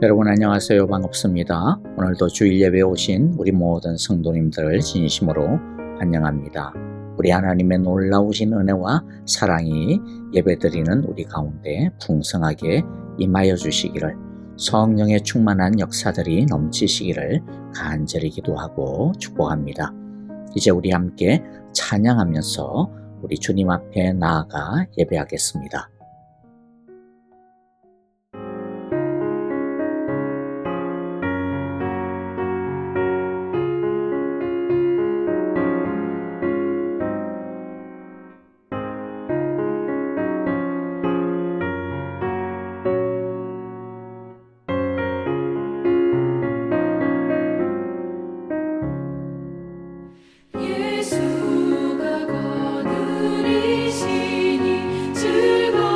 여러분 안녕하세요. 반갑습니다. 오늘도 주일 예배에 오신 우리 모든 성도님들을 진심으로 환영합니다. 우리 하나님의 놀라우신 은혜와 사랑이 예배드리는 우리 가운데 풍성하게 임하여 주시기를, 성령의 충만한 역사들이 넘치시기를 간절히 기도하고 축복합니다. 이제 우리 함께 찬양하면서 우리 주님 앞에 나아가 예배하겠습니다. 예수가 거느리시니 즐거워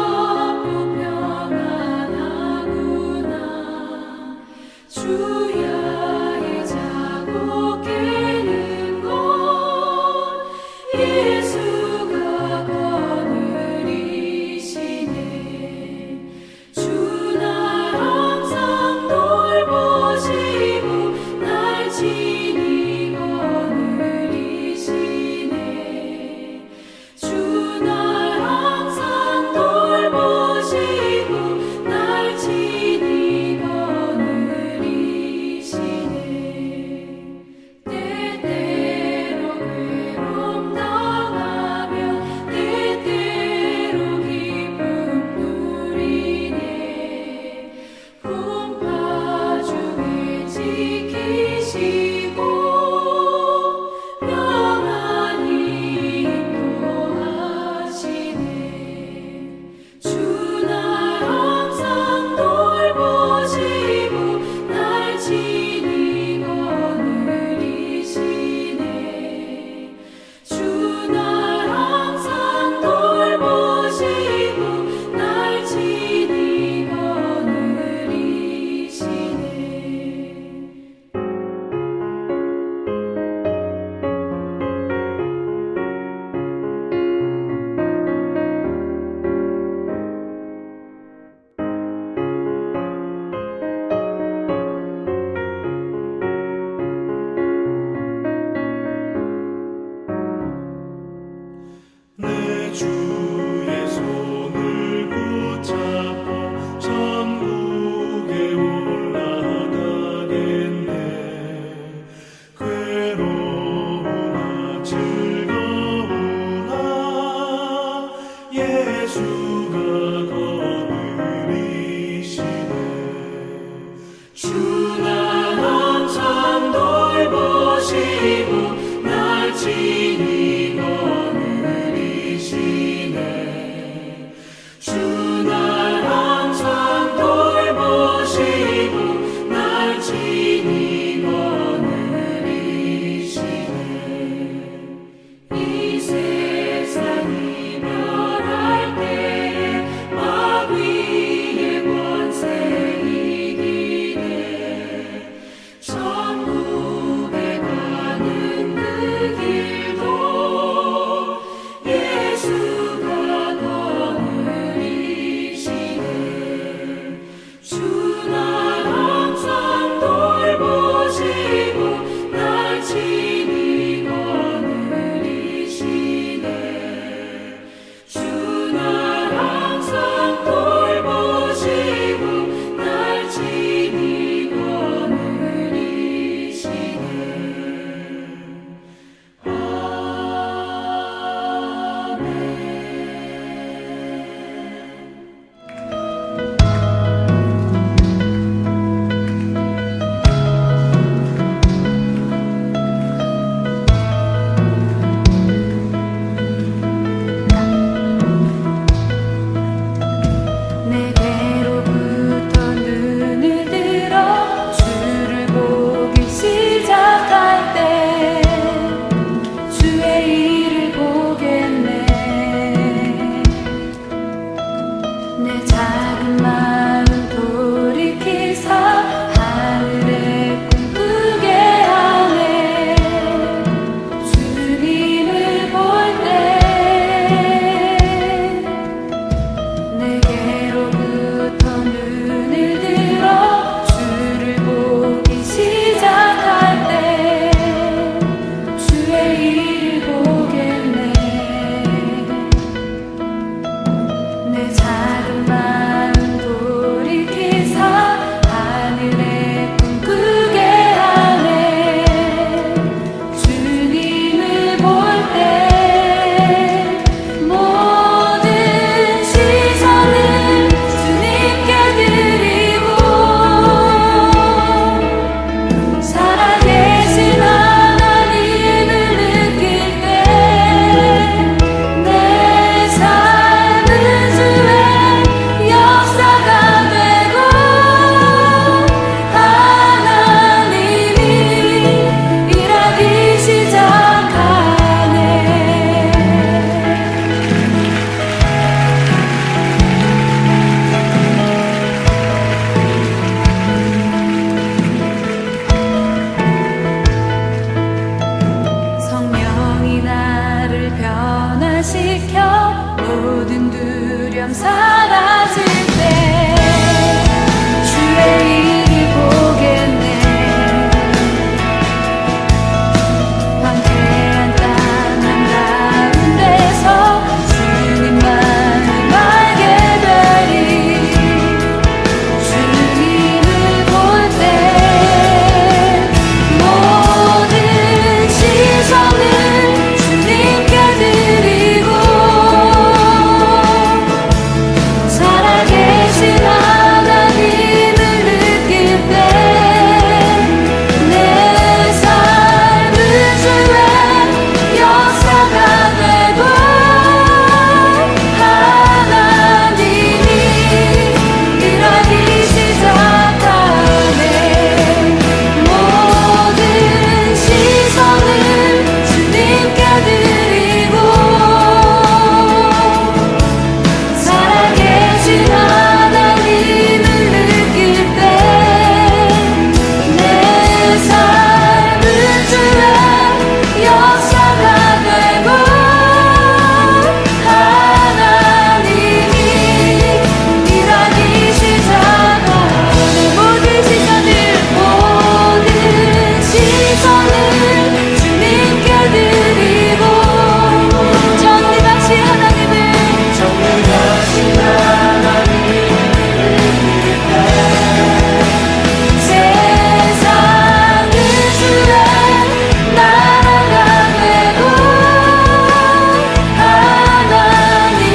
두려움 사라질 때 주의 일을 보겠네. 황폐한 땅 한가운데서 주님만을 알게 되리. 주님을 볼 때 모든 시선을 주님께 드리고 살아계신 하나님을 느낄 때 내 삶은 주의 역사가 되고 하나님이 일하기 시작하네. 모든 시선을 주님께 드리고 살아계신 하나님을 느낄 때 내 삶은 주의 역사가 되고 하나님이 일하기 시작하네. 모든 시선을 주님께 드리고 정리같이 하나님을 세상은 주의 나라가 되고 하나님이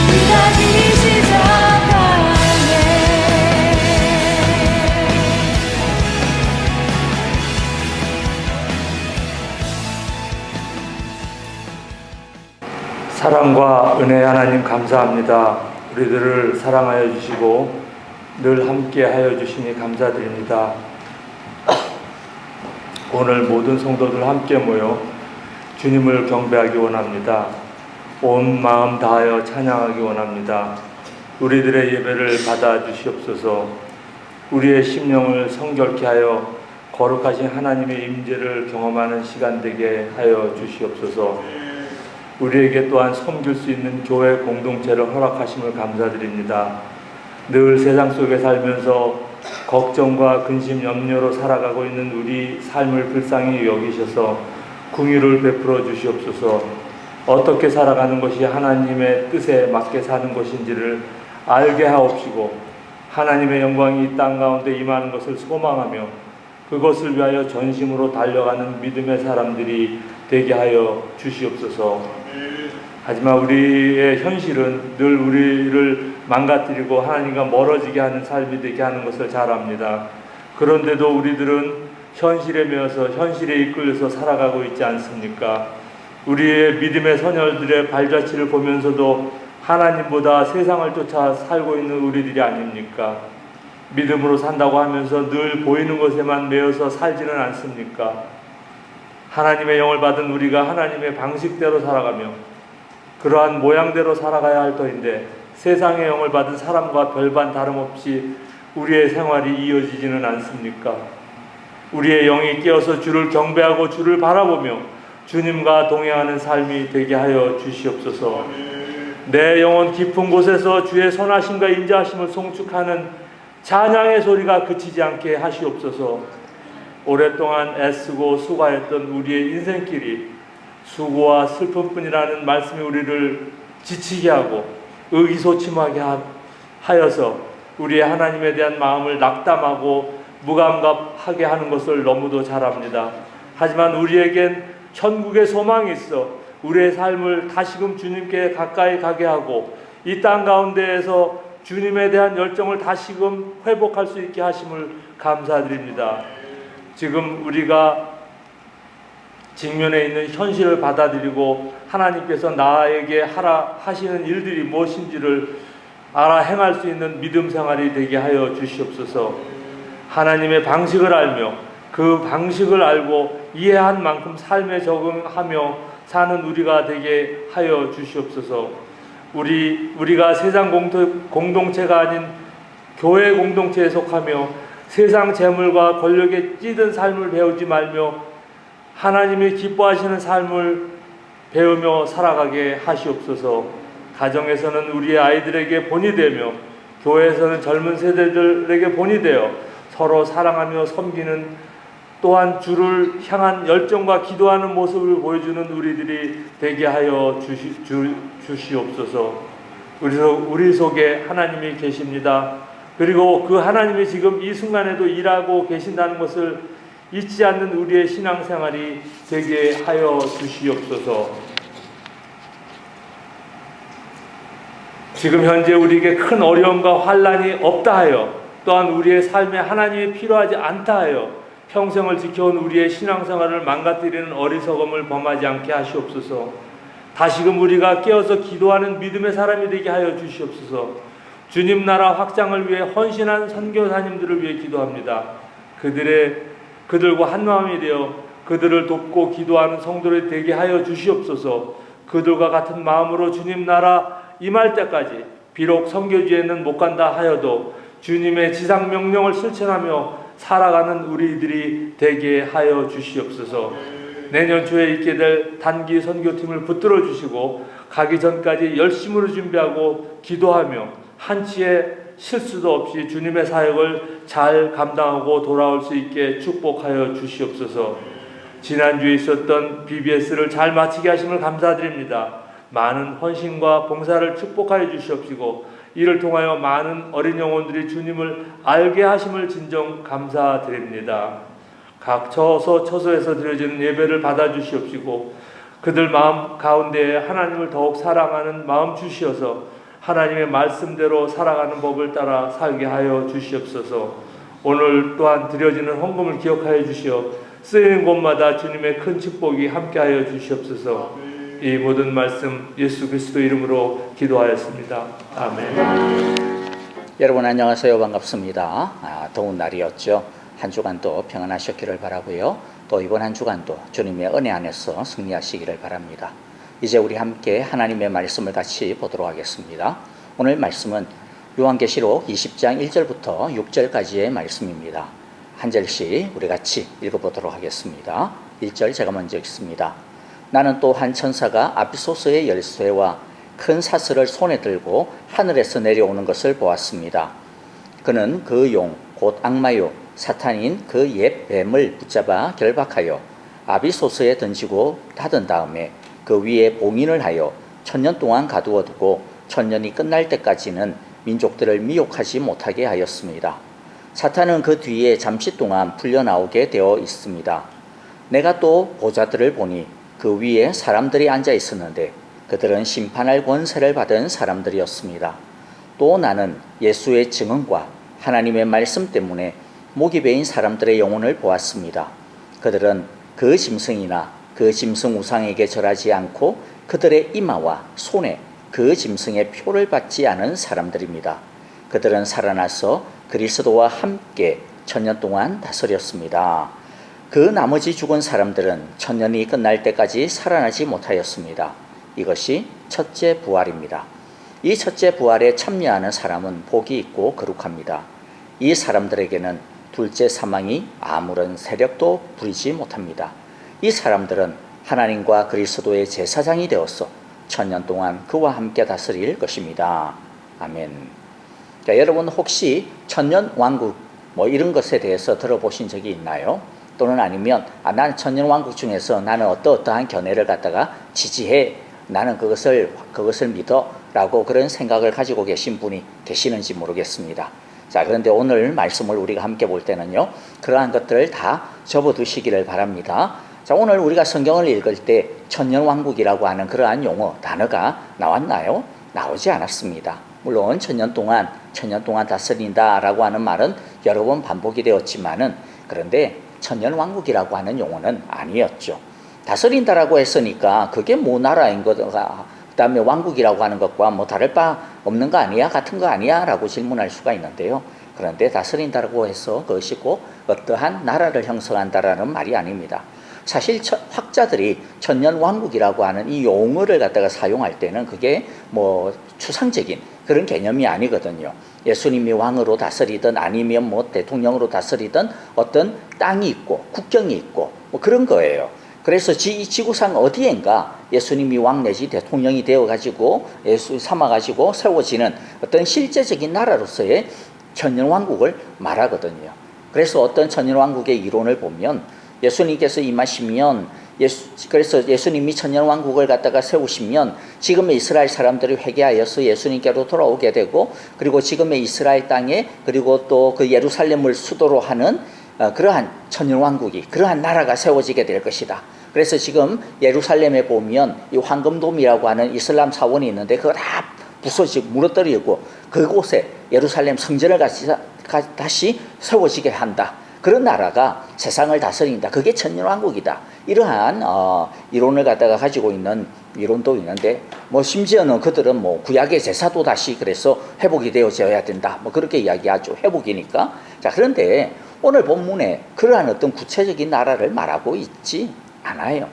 일하기 시작하네. 사랑과 은혜 하나님 감사합니다. 우리들을 사랑하여 주시고 늘 함께 하여 주시니 감사드립니다. 오늘 모든 성도들 함께 모여 주님을 경배하기 원합니다. 온 마음 다하여 찬양하기 원합니다. 우리들의 예배를 받아 주시옵소서. 우리의 심령을 성결케 하여 거룩하신 하나님의 임재를 경험하는 시간 되게 하여 주시옵소서. 우리에게 또한 섬길 수 있는 교회 공동체를 허락하심을 감사드립니다. 늘 세상 속에 살면서 걱정과 근심, 염려로 살아가고 있는 우리 삶을 불쌍히 여기셔서 긍휼을 베풀어 주시옵소서. 어떻게 살아가는 것이 하나님의 뜻에 맞게 사는 것인지를 알게 하옵시고 하나님의 영광이 이 땅 가운데 임하는 것을 소망하며 그것을 위하여 전심으로 달려가는 믿음의 사람들이 되게 하여 주시옵소서. 하지만 우리의 현실은 늘 우리를 망가뜨리고 하나님과 멀어지게 하는 삶이 되게 하는 것을 잘 압니다. 그런데도 우리들은 현실에 매여서 현실에 이끌려서 살아가고 있지 않습니까? 우리의 믿음의 선열들의 발자취를 보면서도 하나님보다 세상을 쫓아 살고 있는 우리들이 아닙니까? 믿음으로 산다고 하면서 늘 보이는 것에만 매여서 살지는 않습니까? 하나님의 영을 받은 우리가 하나님의 방식대로 살아가며 그러한 모양대로 살아가야 할 터인데 세상의 영을 받은 사람과 별반 다름없이 우리의 생활이 이어지지는 않습니까? 우리의 영이 깨어서 주를 경배하고 주를 바라보며 주님과 동행하는 삶이 되게 하여 주시옵소서. 내 영혼 깊은 곳에서 주의 선하심과 인자하심을 송축하는 찬양의 소리가 그치지 않게 하시옵소서. 오랫동안 애쓰고 수고했던 우리의 인생길이 수고와 슬픔뿐이라는 말씀이 우리를 지치게 하고 의기소침하게 하여서 우리의 하나님에 대한 마음을 낙담하고 무감각하게 하는 것을 너무도 잘 압니다. 하지만 우리에겐 천국의 소망이 있어 우리의 삶을 다시금 주님께 가까이 가게 하고 이 땅 가운데에서 주님에 대한 열정을 다시금 회복할 수 있게 하심을 감사드립니다. 지금 우리가 직면에 있는 현실을 받아들이고 하나님께서 나에게 하라 하시는 일들이 무엇인지를 알아 행할 수 있는 믿음 생활이 되게 하여 주시옵소서. 하나님의 방식을 알며 그 방식을 알고 이해한 만큼 삶에 적응하며 사는 우리가 되게 하여 주시옵소서. 우리가 세상 공동체가 아닌 교회 공동체에 속하며 세상 재물과 권력에 찌든 삶을 배우지 말며 하나님이 기뻐하시는 삶을 배우며 살아가게 하시옵소서. 가정에서는 우리의 아이들에게 본이 되며 교회에서는 젊은 세대들에게 본이 되어 서로 사랑하며 섬기는, 또한 주를 향한 열정과 기도하는 모습을 보여주는 우리들이 되게 하여 주시옵소서. 우리 속에 하나님이 계십니다. 그리고 그 하나님이 지금 이 순간에도 일하고 계신다는 것을 잊지 않는 우리의 신앙생활이 되게 하여 주시옵소서. 지금 현재 우리에게 큰 어려움과 환난이 없다 하여, 또한 우리의 삶에 하나님이 필요하지 않다 하여 평생을 지켜온 우리의 신앙생활을 망가뜨리는 어리석음을 범하지 않게 하시옵소서. 다시금 우리가 깨어서 기도하는 믿음의 사람이 되게 하여 주시옵소서. 주님 나라 확장을 위해 헌신한 선교사님들을 위해 기도합니다. 그들과 한마음이 되어 그들을 돕고 기도하는 성도들이 되게 하여 주시옵소서. 그들과 같은 마음으로 주님 나라 임할 때까지 비록 선교지에는 못 간다 하여도 주님의 지상 명령을 실천하며 살아가는 우리들이 되게 하여 주시옵소서. 내년 초에 있게 될 단기 선교팀을 붙들어 주시고 가기 전까지 열심으로 준비하고 기도하며 한치의 실수도 없이 주님의 사역을 잘 감당하고 돌아올 수 있게 축복하여 주시옵소서. 지난주에 있었던 BBS를 잘 마치게 하심을 감사드립니다. 많은 헌신과 봉사를 축복하여 주시옵시고 이를 통하여 많은 어린 영혼들이 주님을 알게 하심을 진정 감사드립니다. 각 처소에서 드려지는 예배를 받아주시옵시고 그들 마음 가운데에 하나님을 더욱 사랑하는 마음 주시어서 하나님의 말씀대로 살아가는 법을 따라 살게 하여 주시옵소서. 오늘 또한 드려지는 헌금을 기억하여 주시어 쓰이는 곳마다 주님의 큰 축복이 함께하여 주시옵소서. 이 모든 말씀 예수 그리스도 이름으로 기도하였습니다. 아멘. 여러분 안녕하세요. 반갑습니다. 더운 날이었죠. 한 주간도 평안하셨기를 바라고요. 또 이번 한 주간도 주님의 은혜 안에서 승리하시기를 바랍니다. 이제 우리 함께 하나님의 말씀을 같이 보도록 하겠습니다. 오늘 말씀은 요한계시록 20장 1절부터 6절까지의 말씀입니다. 한 절씩 우리 같이 읽어보도록 하겠습니다. 1절 제가 먼저 읽습니다. 나는 또 한 천사가 아비소스의 열쇠와 큰 사슬을 손에 들고 하늘에서 내려오는 것을 보았습니다. 그는 그 용, 곧 악마요 사탄인 그 옛 뱀을 붙잡아 결박하여 아비소스에 던지고 닫은 다음에 그 위에 봉인을 하여 1000년 동안 가두어 두고 1000년이 끝날 때까지는 민족들을 미혹하지 못하게 하였습니다. 사탄은 그 뒤에 잠시 동안 풀려나오게 되어 있습니다. 내가 또 보좌들을 보니 그 위에 사람들이 앉아 있었는데 그들은 심판할 권세를 받은 사람들이었습니다. 또 나는 예수의 증언과 하나님의 말씀 때문에 목이 베인 사람들의 영혼을 보았습니다. 그들은 그 짐승이나 그 짐승 우상에게 절하지 않고 그들의 이마와 손에 그 짐승의 표를 받지 않은 사람들입니다. 그들은 살아나서 그리스도와 함께 1000년 동안 다스렸습니다. 그 나머지 죽은 사람들은 1000년이 끝날 때까지 살아나지 못하였습니다. 이것이 첫째 부활입니다. 이 첫째 부활에 참여하는 사람은 복이 있고 거룩합니다. 이 사람들에게는 둘째 사망이 아무런 세력도 부리지 못합니다. 이 사람들은 하나님과 그리스도의 제사장이 되어서 1000년 동안 그와 함께 다스릴 것입니다. 아멘. 자, 여러분 혹시 1000년 왕국 이런 것에 대해서 들어보신 적이 있나요? 또는 아니면 나는 1000년 왕국 중에서 나는 어떠한 견해를 갖다가 지지해, 나는 그것을 믿어 라고 그런 생각을 가지고 계신 분이 계시는지 모르겠습니다. 자, 그런데 오늘 말씀을 우리가 함께 볼 때는요, 그러한 것들을 다 접어두시기를 바랍니다. 자, 오늘 우리가 성경을 읽을 때 1000년 왕국이라고 하는 그러한 용어, 단어가 나왔나요? 나오지 않았습니다. 물론 1000년 동안 다스린다 라고 하는 말은 여러 번 반복이 되었지만은, 그런데 1000년 왕국이라고 하는 용어는 아니었죠. 다스린다라고 했으니까 그게 뭐 나라인 거가, 그 다음에 왕국이라고 하는 것과 뭐 다를 바 없는 거 아니야? 같은 거 아니야? 라고 질문할 수가 있는데요. 그런데 다스린다라고 해서 그것이 꼭 어떠한 나라를 형성한다라는 말이 아닙니다. 사실 학자들이 1000년 왕국이라고 하는 이 용어를 갖다가 사용할 때는 그게 뭐 추상적인 그런 개념이 아니거든요. 예수님이 왕으로 다스리든 아니면 뭐 대통령으로 다스리든 어떤 땅이 있고 국경이 있고 뭐 그런 거예요. 그래서 이 지구상 어디엔가 예수님이 왕 내지 대통령이 되어가지고 예수 삼아가지고 세워지는 어떤 실제적인 나라로서의 천년왕국을 말하거든요. 그래서 어떤 천년왕국의 이론을 보면 예수님께서 임하시면 그래서 예수님이 천년왕국을 갖다가 세우시면 지금의 이스라엘 사람들이 회개하여서 예수님께로 돌아오게 되고, 그리고 지금의 이스라엘 땅에 그리고 또 그 예루살렘을 수도로 하는 그러한 천년왕국이, 그러한 나라가 세워지게 될 것이다. 그래서 지금 예루살렘에 보면 이 황금돔이라고 하는 이슬람 사원이 있는데 그거 다 부서지고 무너뜨리고 그곳에 예루살렘 성전을 다시 세워지게 한다. 그런 나라가 세상을 다스린다. 그게 천년왕국이다. 이러한 이론을 갖다가 가지고 있는 이론도 있는데, 뭐 심지어는 그들은 뭐 구약의 제사도 다시 그래서 회복이 되어져야 된다. 뭐 그렇게 이야기하죠. 회복이니까. 자, 그런데 오늘 본문에 그러한 어떤 구체적인 나라를 말하고 있지 않아요.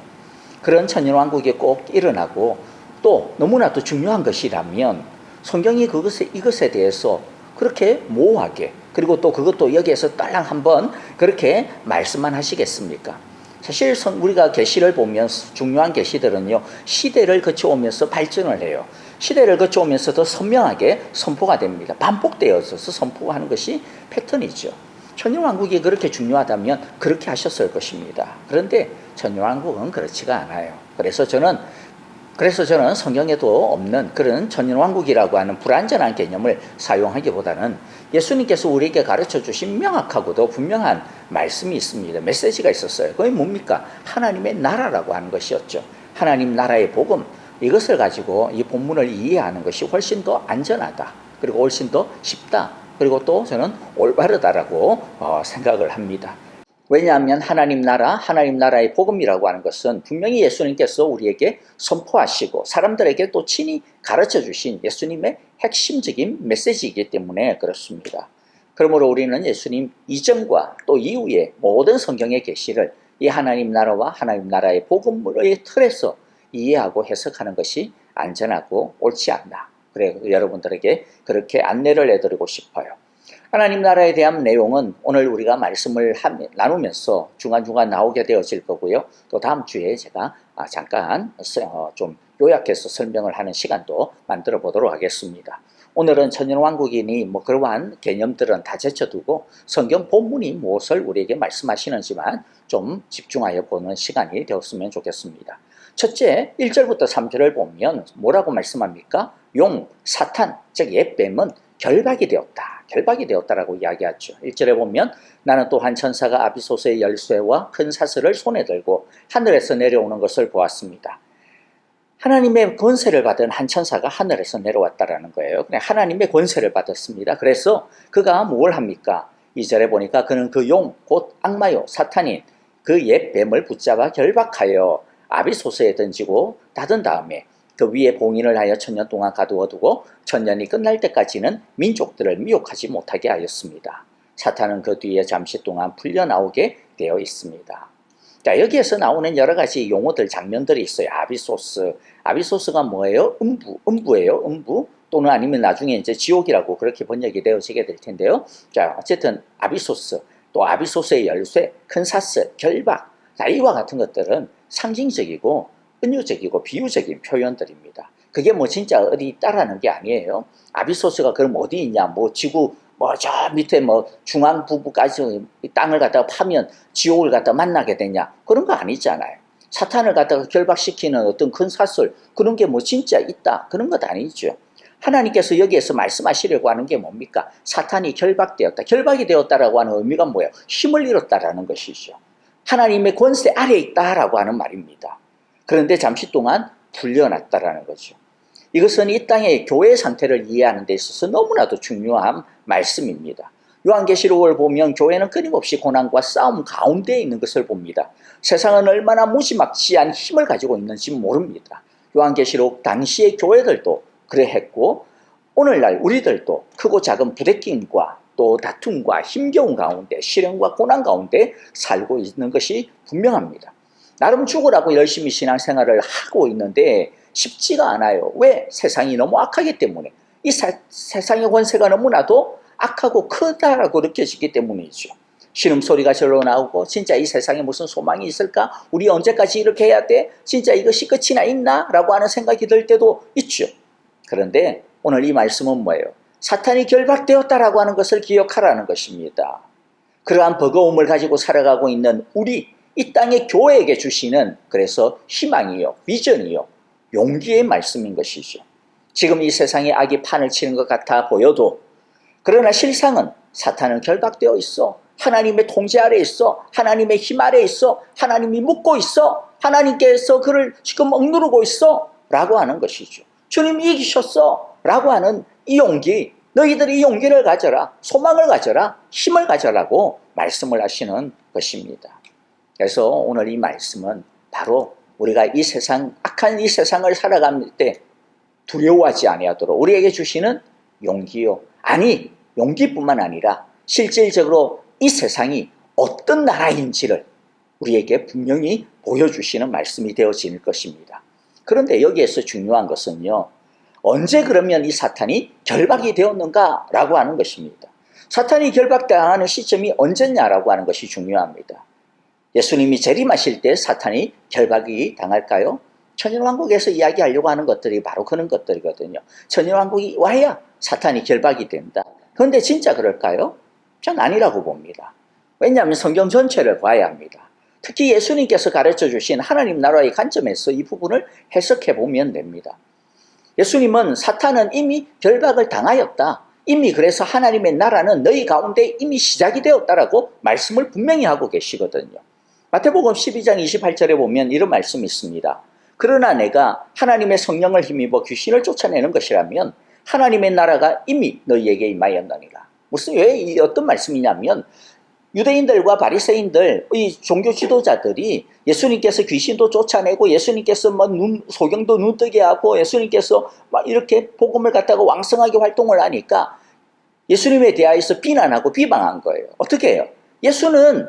그런 천년왕국이 꼭 일어나고, 또 너무나도 중요한 것이라면 성경이 이것에 대해서 그렇게 모호하게, 그리고 또 그것도 여기에서 딸랑 한번 그렇게 말씀만 하시겠습니까? 사실 우리가 계시를 보면 중요한 계시들은요, 시대를 거쳐오면서 발전을 해요. 시대를 거쳐오면서 더 선명하게 선포가 됩니다. 반복되어서 선포하는 것이 패턴이죠. 천년왕국이 그렇게 중요하다면 그렇게 하셨을 것입니다. 그런데 천년왕국은 그렇지가 않아요. 그래서 저는 성경에도 없는 그런 천년왕국이라고 하는 불완전한 개념을 사용하기보다는 예수님께서 우리에게 가르쳐 주신 명확하고도 분명한 말씀이 있습니다. 메시지가 있었어요. 그게 뭡니까? 하나님의 나라라고 하는 것이었죠. 하나님 나라의 복음, 이것을 가지고 이 본문을 이해하는 것이 훨씬 더 안전하다. 그리고 훨씬 더 쉽다. 그리고 또 저는 올바르다라고 생각을 합니다. 왜냐하면 하나님 나라의 복음이라고 하는 것은 분명히 예수님께서 우리에게 선포하시고 사람들에게 또 친히 가르쳐 주신 예수님의 핵심적인 메시지이기 때문에 그렇습니다. 그러므로 우리는 예수님 이전과 또 이후의 모든 성경의 계시를 이 하나님 나라와 하나님 나라의 복음의 틀에서 이해하고 해석하는 것이 안전하고 옳지 않나. 그래서 여러분들에게 그렇게 안내를 해드리고 싶어요. 하나님 나라에 대한 내용은 오늘 우리가 말씀을 나누면서 중간중간 나오게 되어질 거고요. 또 다음 주에 제가 잠깐 좀 요약해서 설명을 하는 시간도 만들어 보도록 하겠습니다. 오늘은 천년왕국이니 뭐 그러한 개념들은 다 제쳐두고 성경 본문이 무엇을 우리에게 말씀하시는지만 좀 집중하여 보는 시간이 되었으면 좋겠습니다. 첫째, 1절부터 3절을 보면 뭐라고 말씀합니까? 용, 사탄, 즉 옛뱀은 결박이 되었다라고 이야기하죠. 1절에 보면 나는 또 한 천사가 아비소스의 열쇠와 큰 사슬을 손에 들고 하늘에서 내려오는 것을 보았습니다. 하나님의 권세를 받은 한 천사가 하늘에서 내려왔다라는 거예요. 그냥 하나님의 권세를 받았습니다. 그래서 그가 뭘 합니까? 2절에 보니까 그는 그 용, 곧 악마요, 사탄인 그 옛 뱀을 붙잡아 결박하여 아비소스에 던지고 닫은 다음에 그 위에 봉인을 하여 천년 동안 가두어두고 천년이 끝날 때까지는 민족들을 미혹하지 못하게 하였습니다. 사탄은 그 뒤에 잠시 동안 풀려나오게 되어 있습니다. 자, 여기에서 나오는 여러 가지 용어들, 장면들이 있어요. 아비소스가 뭐예요? 음부예요. 음부 또는 아니면 나중에 이제 지옥이라고 그렇게 번역이 되어지게 될 텐데요. 자, 어쨌든 아비소스, 또 아비소스의 열쇠, 큰 사슬, 결박, 자, 이와 같은 것들은 상징적이고 은유적이고 비유적인 표현들입니다. 그게 뭐 진짜 어디 있다라는 게 아니에요. 아비소스가 그럼 어디 있냐? 뭐 지구 뭐 저 밑에 뭐 중앙 부부까지 땅을 갖다가 파면 지옥을 갖다 만나게 되냐? 그런 거 아니잖아요. 사탄을 갖다가 결박시키는 어떤 큰 사슬, 그런 게 뭐 진짜 있다, 그런 것 아니죠. 하나님께서 여기에서 말씀하시려고 하는 게 뭡니까? 사탄이 결박되었다. 결박이 되었다라고 하는 의미가 뭐예요? 힘을 잃었다라는 것이죠. 하나님의 권세 아래에 있다라고 하는 말입니다. 그런데 잠시 동안 풀려났다라는 거죠. 이것은 이 땅의 교회 상태를 이해하는 데 있어서 너무나도 중요한 말씀입니다. 요한계시록을 보면 교회는 끊임없이 고난과 싸움 가운데에 있는 것을 봅니다. 세상은 얼마나 무지막지한 힘을 가지고 있는지 모릅니다. 요한계시록 당시의 교회들도 그래했고 오늘날 우리들도 크고 작은 부대낌과 또 다툼과 힘겨운 가운데, 시련과 고난 가운데 살고 있는 것이 분명합니다. 나름 죽으라고 열심히 신앙생활을 하고 있는데 쉽지가 않아요. 왜? 세상이 너무 악하기 때문에. 이 세상의 권세가 너무나도 악하고 크다라고 느껴지기 때문이죠. 신음소리가 절로 나오고 진짜 이 세상에 무슨 소망이 있을까? 우리 언제까지 이렇게 해야 돼? 진짜 이것이 끝이나 있나? 라고 하는 생각이 들 때도 있죠. 그런데 오늘 이 말씀은 뭐예요? 사탄이 결박되었다라고 하는 것을 기억하라는 것입니다. 그러한 버거움을 가지고 살아가고 있는 우리 이 땅의 교회에게 주시는 그래서 희망이요, 비전이요, 용기의 말씀인 것이죠. 지금 이 세상에 악이 판을 치는 것 같아 보여도 그러나 실상은 사탄은 결박되어 있어. 하나님의 통제 아래 있어. 하나님의 힘 아래 있어. 하나님이 묶고 있어. 하나님께서 그를 지금 억누르고 있어. 라고 하는 것이죠. 주님이 이기셨어. 라고 하는 이 용기, 너희들이 이 용기를 가져라. 소망을 가져라. 힘을 가져라고 말씀을 하시는 것입니다. 그래서 오늘 이 말씀은 바로 우리가 이 세상, 악한 이 세상을 살아갈 때 두려워하지 아니하도록 우리에게 주시는 용기요. 아니, 용기뿐만 아니라 실질적으로 이 세상이 어떤 나라인지를 우리에게 분명히 보여주시는 말씀이 되어질 것입니다. 그런데 여기에서 중요한 것은요, 언제 그러면 이 사탄이 결박이 되었는가라고 하는 것입니다. 사탄이 결박당하는 시점이 언제냐라고 하는 것이 중요합니다. 예수님이 재림하실 때 사탄이 결박이 당할까요? 천연왕국에서 이야기하려고 하는 것들이 바로 그런 것들이거든요. 천연왕국이 와야 사탄이 결박이 된다. 그런데 진짜 그럴까요? 전 아니라고 봅니다. 왜냐하면 성경 전체를 봐야 합니다. 특히 예수님께서 가르쳐 주신 하나님 나라의 관점에서 이 부분을 해석해 보면 됩니다. 예수님은 사탄은 이미 결박을 당하였다. 이미 그래서 하나님의 나라는 너희 가운데 이미 시작이 되었다라고 말씀을 분명히 하고 계시거든요. 마태복음 12장 28절에 보면 이런 말씀이 있습니다. 그러나 내가 하나님의 성령을 힘입어 귀신을 쫓아내는 것이라면 하나님의 나라가 이미 너희에게 임하였느니라. 무슨 왜 어떤 말씀이냐면 유대인들과 바리새인들, 이 종교 지도자들이 예수님께서 귀신도 쫓아내고 예수님께서 소경도 눈뜨게 하고 예수님께서 막 이렇게 복음을 갖다가 왕성하게 활동을 하니까 예수님에 대하여서 비난하고 비방한 거예요. 어떻게 해요? 예수는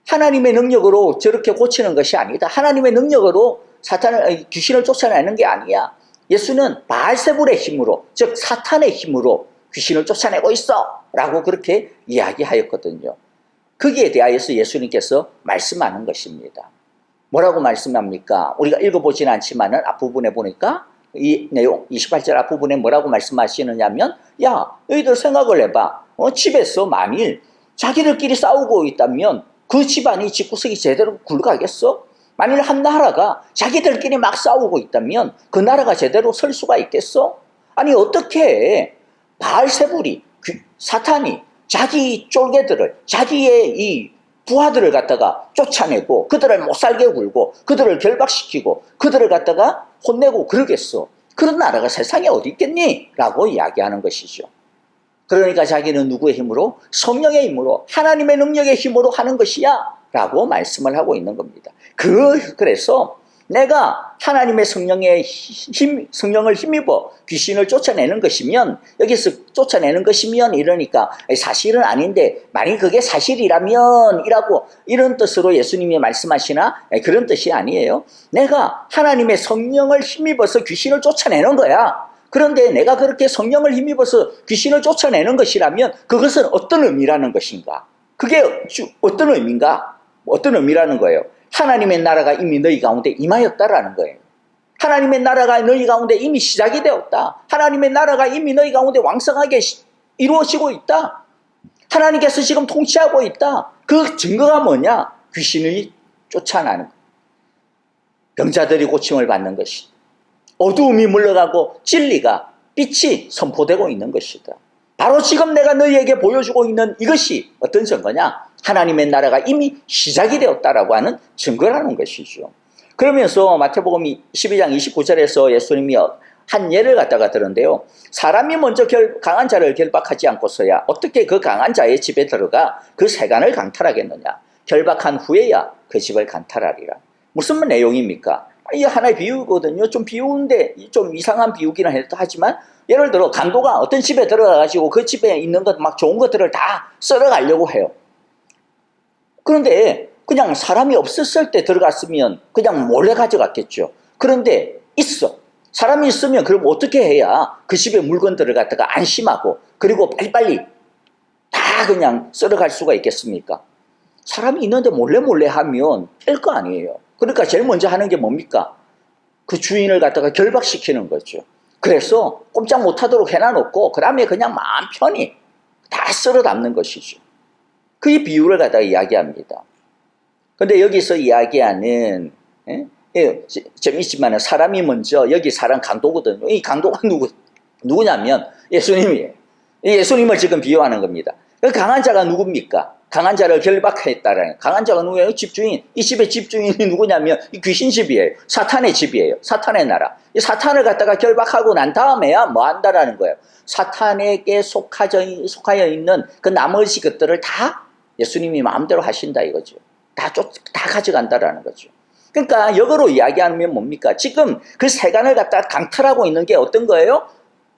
하나님의 능력으로 저렇게 고치는 것이 아니다. 하나님의 능력으로 귀신을 쫓아내는 게 아니야. 예수는 바알세불의 힘으로, 즉 사탄의 힘으로 귀신을 쫓아내고 있어 라고 그렇게 이야기하였거든요. 거기에 대하여서 예수님께서 말씀하는 것입니다. 뭐라고 말씀합니까? 우리가 읽어보지는 않지만은 앞부분에 보니까 이 내용 28절 앞부분에 뭐라고 말씀하시느냐 하면 야, 너희들 생각을 해봐. 집에서 만일 자기들끼리 싸우고 있다면 그 집안이 집구석이 제대로 굴러가겠어? 만일 한 나라가 자기들끼리 막 싸우고 있다면 그 나라가 제대로 설 수가 있겠어? 아니 어떻게 바알세불이 사탄이 자기 쫄개들을 자기의 이 부하들을 갖다가 쫓아내고 그들을 못살게 굴고 그들을 결박시키고 그들을 갖다가 혼내고 그러겠어? 그런 나라가 세상에 어디 있겠니? 라고 이야기하는 것이죠. 그러니까 자기는 누구의 힘으로? 성령의 힘으로, 하나님의 능력의 힘으로 하는 것이야 라고 말씀을 하고 있는 겁니다. 그래서 내가 하나님의 성령을 힘입어 귀신을 쫓아내는 것이면, 여기서 쫓아내는 것이면 이러니까 사실은 아닌데 만약 그게 사실이라면 이라고 이런 뜻으로 예수님이 말씀하시나? 그런 뜻이 아니에요. 내가 하나님의 성령을 힘입어서 귀신을 쫓아내는 거야. 그런데 내가 그렇게 성령을 힘입어서 귀신을 쫓아내는 것이라면 그것은 어떤 의미라는 것인가? 그게 어떤 의미인가? 어떤 의미라는 거예요? 하나님의 나라가 이미 너희 가운데 임하였다라는 거예요. 하나님의 나라가 너희 가운데 이미 시작이 되었다. 하나님의 나라가 이미 너희 가운데 왕성하게 이루어지고 있다. 하나님께서 지금 통치하고 있다. 그 증거가 뭐냐? 귀신이 쫓아나는 것. 병자들이 고침을 받는 것이. 어두움이 물러가고 진리가, 빛이 선포되고 있는 것이다. 바로 지금 내가 너희에게 보여주고 있는 이것이 어떤 증거냐? 하나님의 나라가 이미 시작이 되었다라고 하는 증거라는 것이죠. 그러면서 마태복음 12장 29절에서 예수님이 한 예를 갖다가 들은데요. 사람이 먼저 강한 자를 결박하지 않고서야 어떻게 그 강한 자의 집에 들어가 그 세간을 강탈하겠느냐. 결박한 후에야 그 집을 강탈하리라. 무슨 내용입니까? 이게 하나의 비유거든요. 좀 비유인데 좀 이상한 비유기는 하지만 예를 들어 강도가 어떤 집에 들어가가지고 그 집에 있는 것 막 좋은 것들을 다 썰어가려고 해요. 그런데 그냥 사람이 없었을 때 들어갔으면 그냥 몰래 가져갔겠죠. 그런데 있어. 사람이 있으면 그럼 어떻게 해야 그 집에 물건들을 갖다가 안심하고 그리고 빨리빨리 다 다 그냥 썰어갈 수가 있겠습니까? 사람이 있는데 몰래 몰래 하면 될 거 아니에요. 그러니까 제일 먼저 하는 게 뭡니까? 그 주인을 갖다가 결박시키는 거죠. 그래서 꼼짝 못하도록 해놔놓고 그 다음에 그냥 마음 편히 다 썰어 담는 것이죠. 그 비유를 갖다가 이야기합니다. 근데 여기서 이야기하는 재미있지만 사람이 먼저 여기 사람 강도거든요. 이 강도가 누구냐면 예수님이에요. 예수님을 지금 비유하는 겁니다. 그 강한 자가 누굽니까? 강한 자를 결박했다라는. 강한 자가 누구예요? 집주인. 이 집의 집주인이 누구냐면 이 귀신 집이에요. 사탄의 집이에요. 사탄의 나라. 이 사탄을 갖다가 결박하고 난 다음에야 뭐 한다라는 거예요. 사탄에게 속하여 있는 그 나머지 것들을 다 예수님이 마음대로 하신다 이거죠. 다 가져간다라는 거죠. 그러니까 역으로 이야기하면 뭡니까? 지금 그 세간을 갖다가 강탈하고 있는 게 어떤 거예요?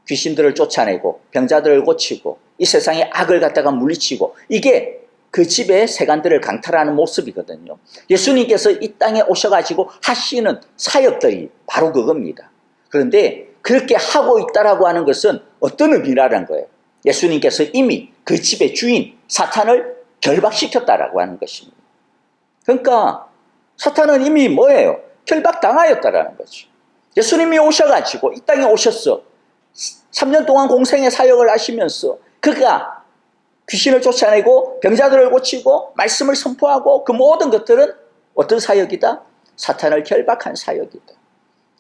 귀신들을 쫓아내고 병자들을 고치고 이 세상의 악을 갖다가 물리치고 이게 그 집의 세간들을 강탈하는 모습이거든요. 예수님께서 이 땅에 오셔가지고 하시는 사역들이 바로 그겁니다. 그런데 그렇게 하고 있다라고 하는 것은 어떤 의미라는 거예요? 예수님께서 이미 그 집의 주인 사탄을 결박시켰다라고 하는 것입니다. 그러니까 사탄은 이미 뭐예요? 결박당하였다라는 거죠. 예수님이 오셔가지고 이 땅에 오셨어. 3년 동안 공생의 사역을 하시면서 그가 귀신을 쫓아내고 병자들을 고치고 말씀을 선포하고 그 모든 것들은 어떤 사역이다? 사탄을 결박한 사역이다.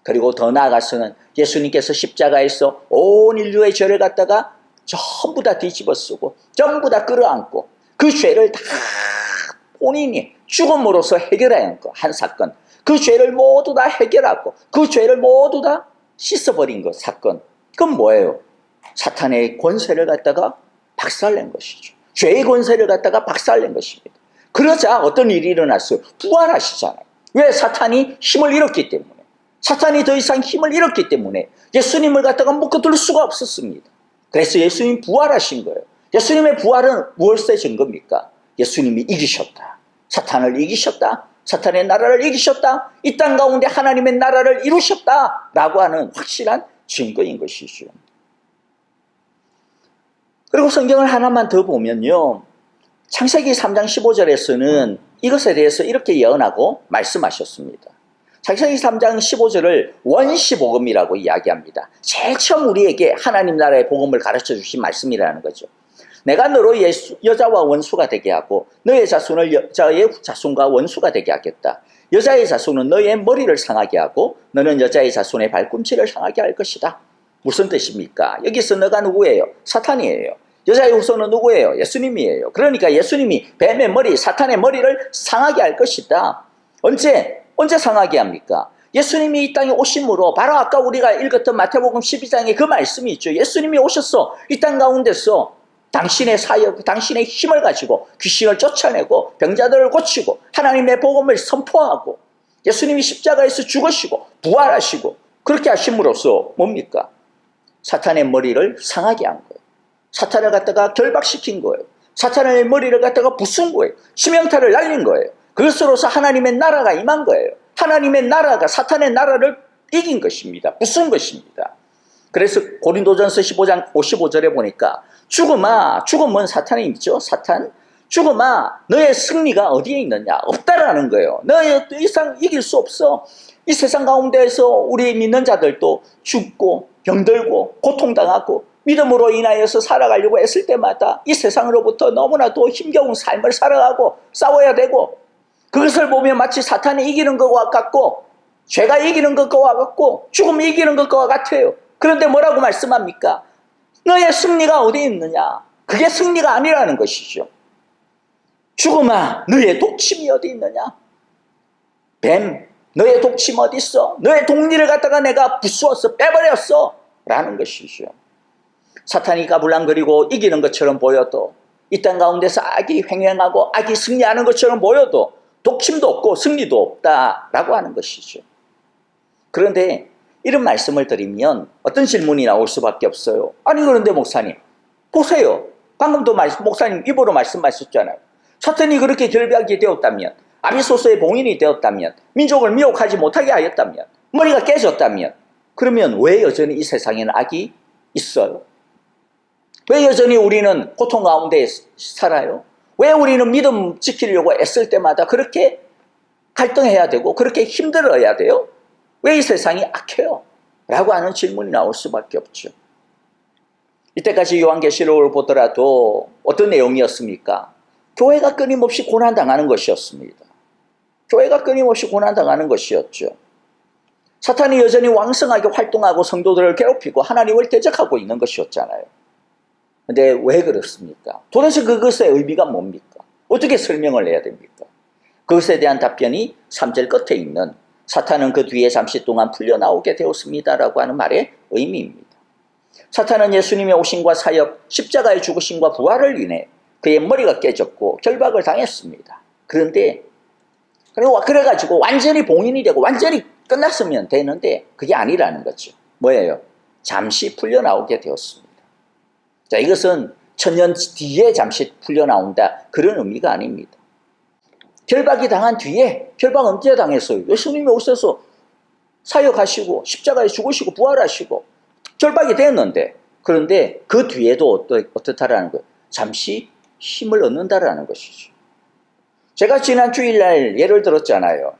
그리고 더 나아가서는 예수님께서 십자가에서 온 인류의 죄를 갖다가 전부 다 뒤집어 쓰고 전부 다 끌어안고 그 죄를 다 본인이 죽음으로써 해결한 한 사건. 그 죄를 모두 다 해결하고 그 죄를 모두 다 씻어버린 것 사건. 그건 뭐예요? 사탄의 권세를 갖다가 박살낸 것이죠. 죄의 권세를 갖다가 박살낸 것입니다. 그러자 어떤 일이 일어났어요? 부활하시잖아요. 왜? 사탄이 힘을 잃었기 때문에. 사탄이 더 이상 힘을 잃었기 때문에 예수님을 갖다가 묶어둘 수가 없었습니다. 그래서 예수님이 부활하신 거예요. 예수님의 부활은 무엇의 증거입니까? 예수님이 이기셨다. 사탄을 이기셨다. 사탄의 나라를 이기셨다. 이 땅 가운데 하나님의 나라를 이루셨다. 라고 하는 확실한 증거인 것이죠. 그리고 성경을 하나만 더 보면요. 창세기 3장 15절에서는 이것에 대해서 이렇게 예언하고 말씀하셨습니다. 창세기 3장 15절을 원시복음이라고 이야기합니다. 제일 처음 우리에게 하나님 나라의 복음을 가르쳐 주신 말씀이라는 거죠. 내가 너로 여자와 원수가 되게 하고 너의 자손을 여자의 자손과 원수가 되게 하겠다. 여자의 자손은 너의 머리를 상하게 하고 너는 여자의 자손의 발꿈치를 상하게 할 것이다. 무슨 뜻입니까? 여기서 너가 누구예요? 사탄이에요. 여자의 후손은 누구예요? 예수님이에요. 그러니까 예수님이 뱀의 머리, 사탄의 머리를 상하게 할 것이다. 언제 상하게 합니까? 예수님이 이 땅에 오심으로 바로 아까 우리가 읽었던 마태복음 12장에 그 말씀이 있죠. 예수님이 오셔서 이 땅 가운데서 당신의 사역, 당신의 힘을 가지고 귀신을 쫓아내고 병자들을 고치고 하나님의 복음을 선포하고 예수님이 십자가에서 죽으시고 부활하시고 그렇게 하심으로써 뭡니까? 사탄의 머리를 상하게 한 거예요. 사탄을 갖다가 결박시킨 거예요. 사탄의 머리를 갖다가 부순 거예요. 치명타를 날린 거예요. 그것으로서 하나님의 나라가 임한 거예요. 하나님의 나라가 사탄의 나라를 이긴 것입니다. 부순 것입니다. 그래서 고린도전서 15장 55절에 보니까 죽음은 사탄의 있죠. 사탄. 죽음아 너의 승리가 어디에 있느냐? 없다라는 거예요. 너의 더 이상 이길 수 없어. 이 세상 가운데에서 우리 믿는 자들도 죽고 병들고 고통당하고 믿음으로 인하여서 살아가려고 했을 때마다 이 세상으로부터 너무나도 힘겨운 삶을 살아가고 싸워야 되고 그것을 보면 마치 사탄이 이기는 것과 같고 죄가 이기는 것과 같고 죽음이 이기는 것과 같아요. 그런데 뭐라고 말씀합니까? 너의 승리가 어디 있느냐? 그게 승리가 아니라는 것이죠. 죽음아 너의 독침이 어디 있느냐? 뱀 너의 독침 어디 있어? 너의 독리를 갖다가 내가 부수었어 빼버렸어 라는 것이죠. 사탄이 가불랑거리고 이기는 것처럼 보여도 이 땅 가운데서 악이 횡행하고 악이 승리하는 것처럼 보여도 독침도 없고 승리도 없다라고 하는 것이죠. 그런데 이런 말씀을 드리면 어떤 질문이 나올 수밖에 없어요. 아니 그런데 목사님 보세요. 방금도 목사님 입으로 말씀하셨잖아요. 사탄이 그렇게 결박이 되었다면 아비소스의 봉인이 되었다면 민족을 미혹하지 못하게 하였다면 머리가 깨졌다면 그러면 왜 여전히 이 세상에는 악이 있어요? 왜 여전히 우리는 고통 가운데 살아요? 왜 우리는 믿음 지키려고 애쓸 때마다 그렇게 갈등해야 되고 그렇게 힘들어야 돼요? 왜 이 세상이 악해요? 라고 하는 질문이 나올 수밖에 없죠. 이때까지 요한계시록을 보더라도 어떤 내용이었습니까? 교회가 끊임없이 고난당하는 것이었습니다. 교회가 끊임없이 고난당하는 것이었죠. 사탄이 여전히 왕성하게 활동하고 성도들을 괴롭히고 하나님을 대적하고 있는 것이었잖아요. 근데 왜 그렇습니까? 도대체 그것의 의미가 뭡니까? 어떻게 설명을 해야 됩니까? 그것에 대한 답변이 3절 끝에 있는 사탄은 그 뒤에 잠시 동안 풀려나오게 되었습니다라고 하는 말의 의미입니다. 사탄은 예수님의 오심과 사역, 십자가의 죽으심과 부활을 인해 그의 머리가 깨졌고 결박을 당했습니다. 그래가지고 완전히 봉인이 되고 완전히 끝났으면 되는데 그게 아니라는 거죠. 뭐예요? 잠시 풀려나오게 되었습니다. 자, 이것은 천년 뒤에 잠시 풀려나온다 그런 의미가 아닙니다. 결박이 당한 뒤에, 결박 언제 당했어요? 예수님이 오셔서 사역하시고 십자가에 죽으시고 부활하시고 결박이 됐는데, 그런데 그 뒤에도 어떻다라는 거예요? 잠시 힘을 얻는다라는 것이죠. 제가 지난 주일날 예를 들었잖아요.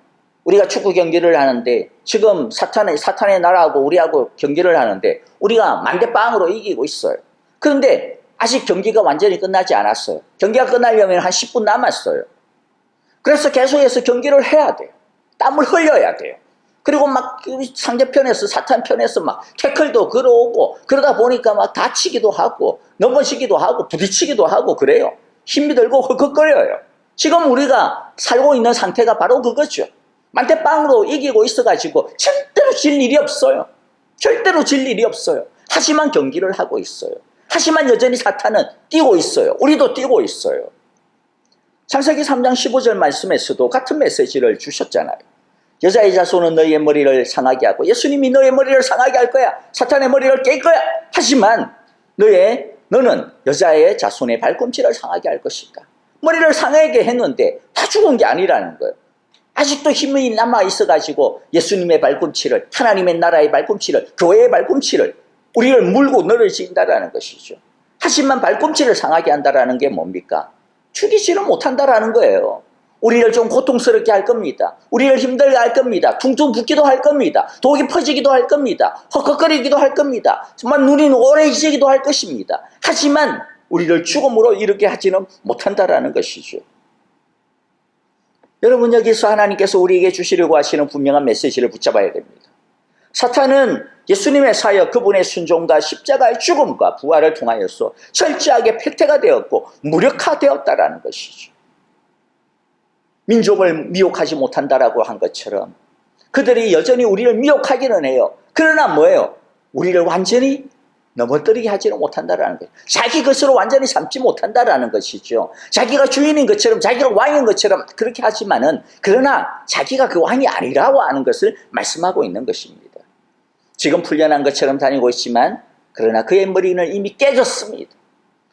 우리가 축구 경기를 하는데 지금 사탄의 나라하고 우리하고 경기를 하는데 우리가 만대빵으로 이기고 있어요. 그런데 아직 경기가 완전히 끝나지 않았어요. 경기가 끝나려면 한 10분 남았어요. 그래서 계속해서 경기를 해야 돼요. 땀을 흘려야 돼요. 그리고 막 상대편에서 사탄 편에서 막 태클도 걸어오고 그러다 보니까 막 다치기도 하고 넘어지기도 하고 부딪히기도 하고 그래요. 힘이 들고 헉헉거려요. 지금 우리가 살고 있는 상태가 바로 그거죠. 만대빵으로 이기고 있어가지고 절대로 질 일이 없어요. 절대로 질 일이 없어요. 하지만 경기를 하고 있어요. 하지만 여전히 사탄은 뛰고 있어요. 우리도 뛰고 있어요. 창세기 3장 15절 말씀에서도 같은 메시지를 주셨잖아요. 여자의 자손은 너희의 머리를 상하게 하고 예수님이 너의 머리를 상하게 할 거야. 사탄의 머리를 깰 거야. 하지만 너는 여자의 자손의 발꿈치를 상하게 할 것이다. 머리를 상하게 했는데 다 죽은 게 아니라는 거예요. 아직도 힘이 남아 있어가지고 예수님의 발꿈치를, 하나님의 나라의 발꿈치를, 교회의 발꿈치를 우리를 물고 늘어진다라는 것이죠. 하지만 발꿈치를 상하게 한다라는 게 뭡니까? 죽이지는 못한다라는 거예요. 우리를 좀 고통스럽게 할 겁니다. 우리를 힘들게 할 겁니다. 퉁퉁 붓기도 할 겁니다. 독이 퍼지기도 할 겁니다. 헉헉거리기도 할 겁니다. 정말 눈이 오래지기도 할 것입니다. 하지만 우리를 죽음으로 이르게 하지는 못한다라는 것이죠. 여러분, 여기서 하나님께서 우리에게 주시려고 하시는 분명한 메시지를 붙잡아야 됩니다. 사탄은 예수님의 사역, 그분의 순종과 십자가의 죽음과 부활을 통하여서 철저하게 패퇴가 되었고 무력화되었다라는 것이죠. 민족을 미혹하지 못한다라고 한 것처럼 그들이 여전히 우리를 미혹하기는 해요. 그러나 뭐예요? 우리를 완전히 넘어뜨리게 하지는 못한다라는 거예요. 자기 것으로 완전히 삼지 못한다라는 것이죠. 자기가 주인인 것처럼, 자기가 왕인 것처럼 그렇게 하지만은, 그러나 자기가 그 왕이 아니라고 하는 것을 말씀하고 있는 것입니다. 지금 풀려난 것처럼 다니고 있지만, 그러나 그의 머리는 이미 깨졌습니다.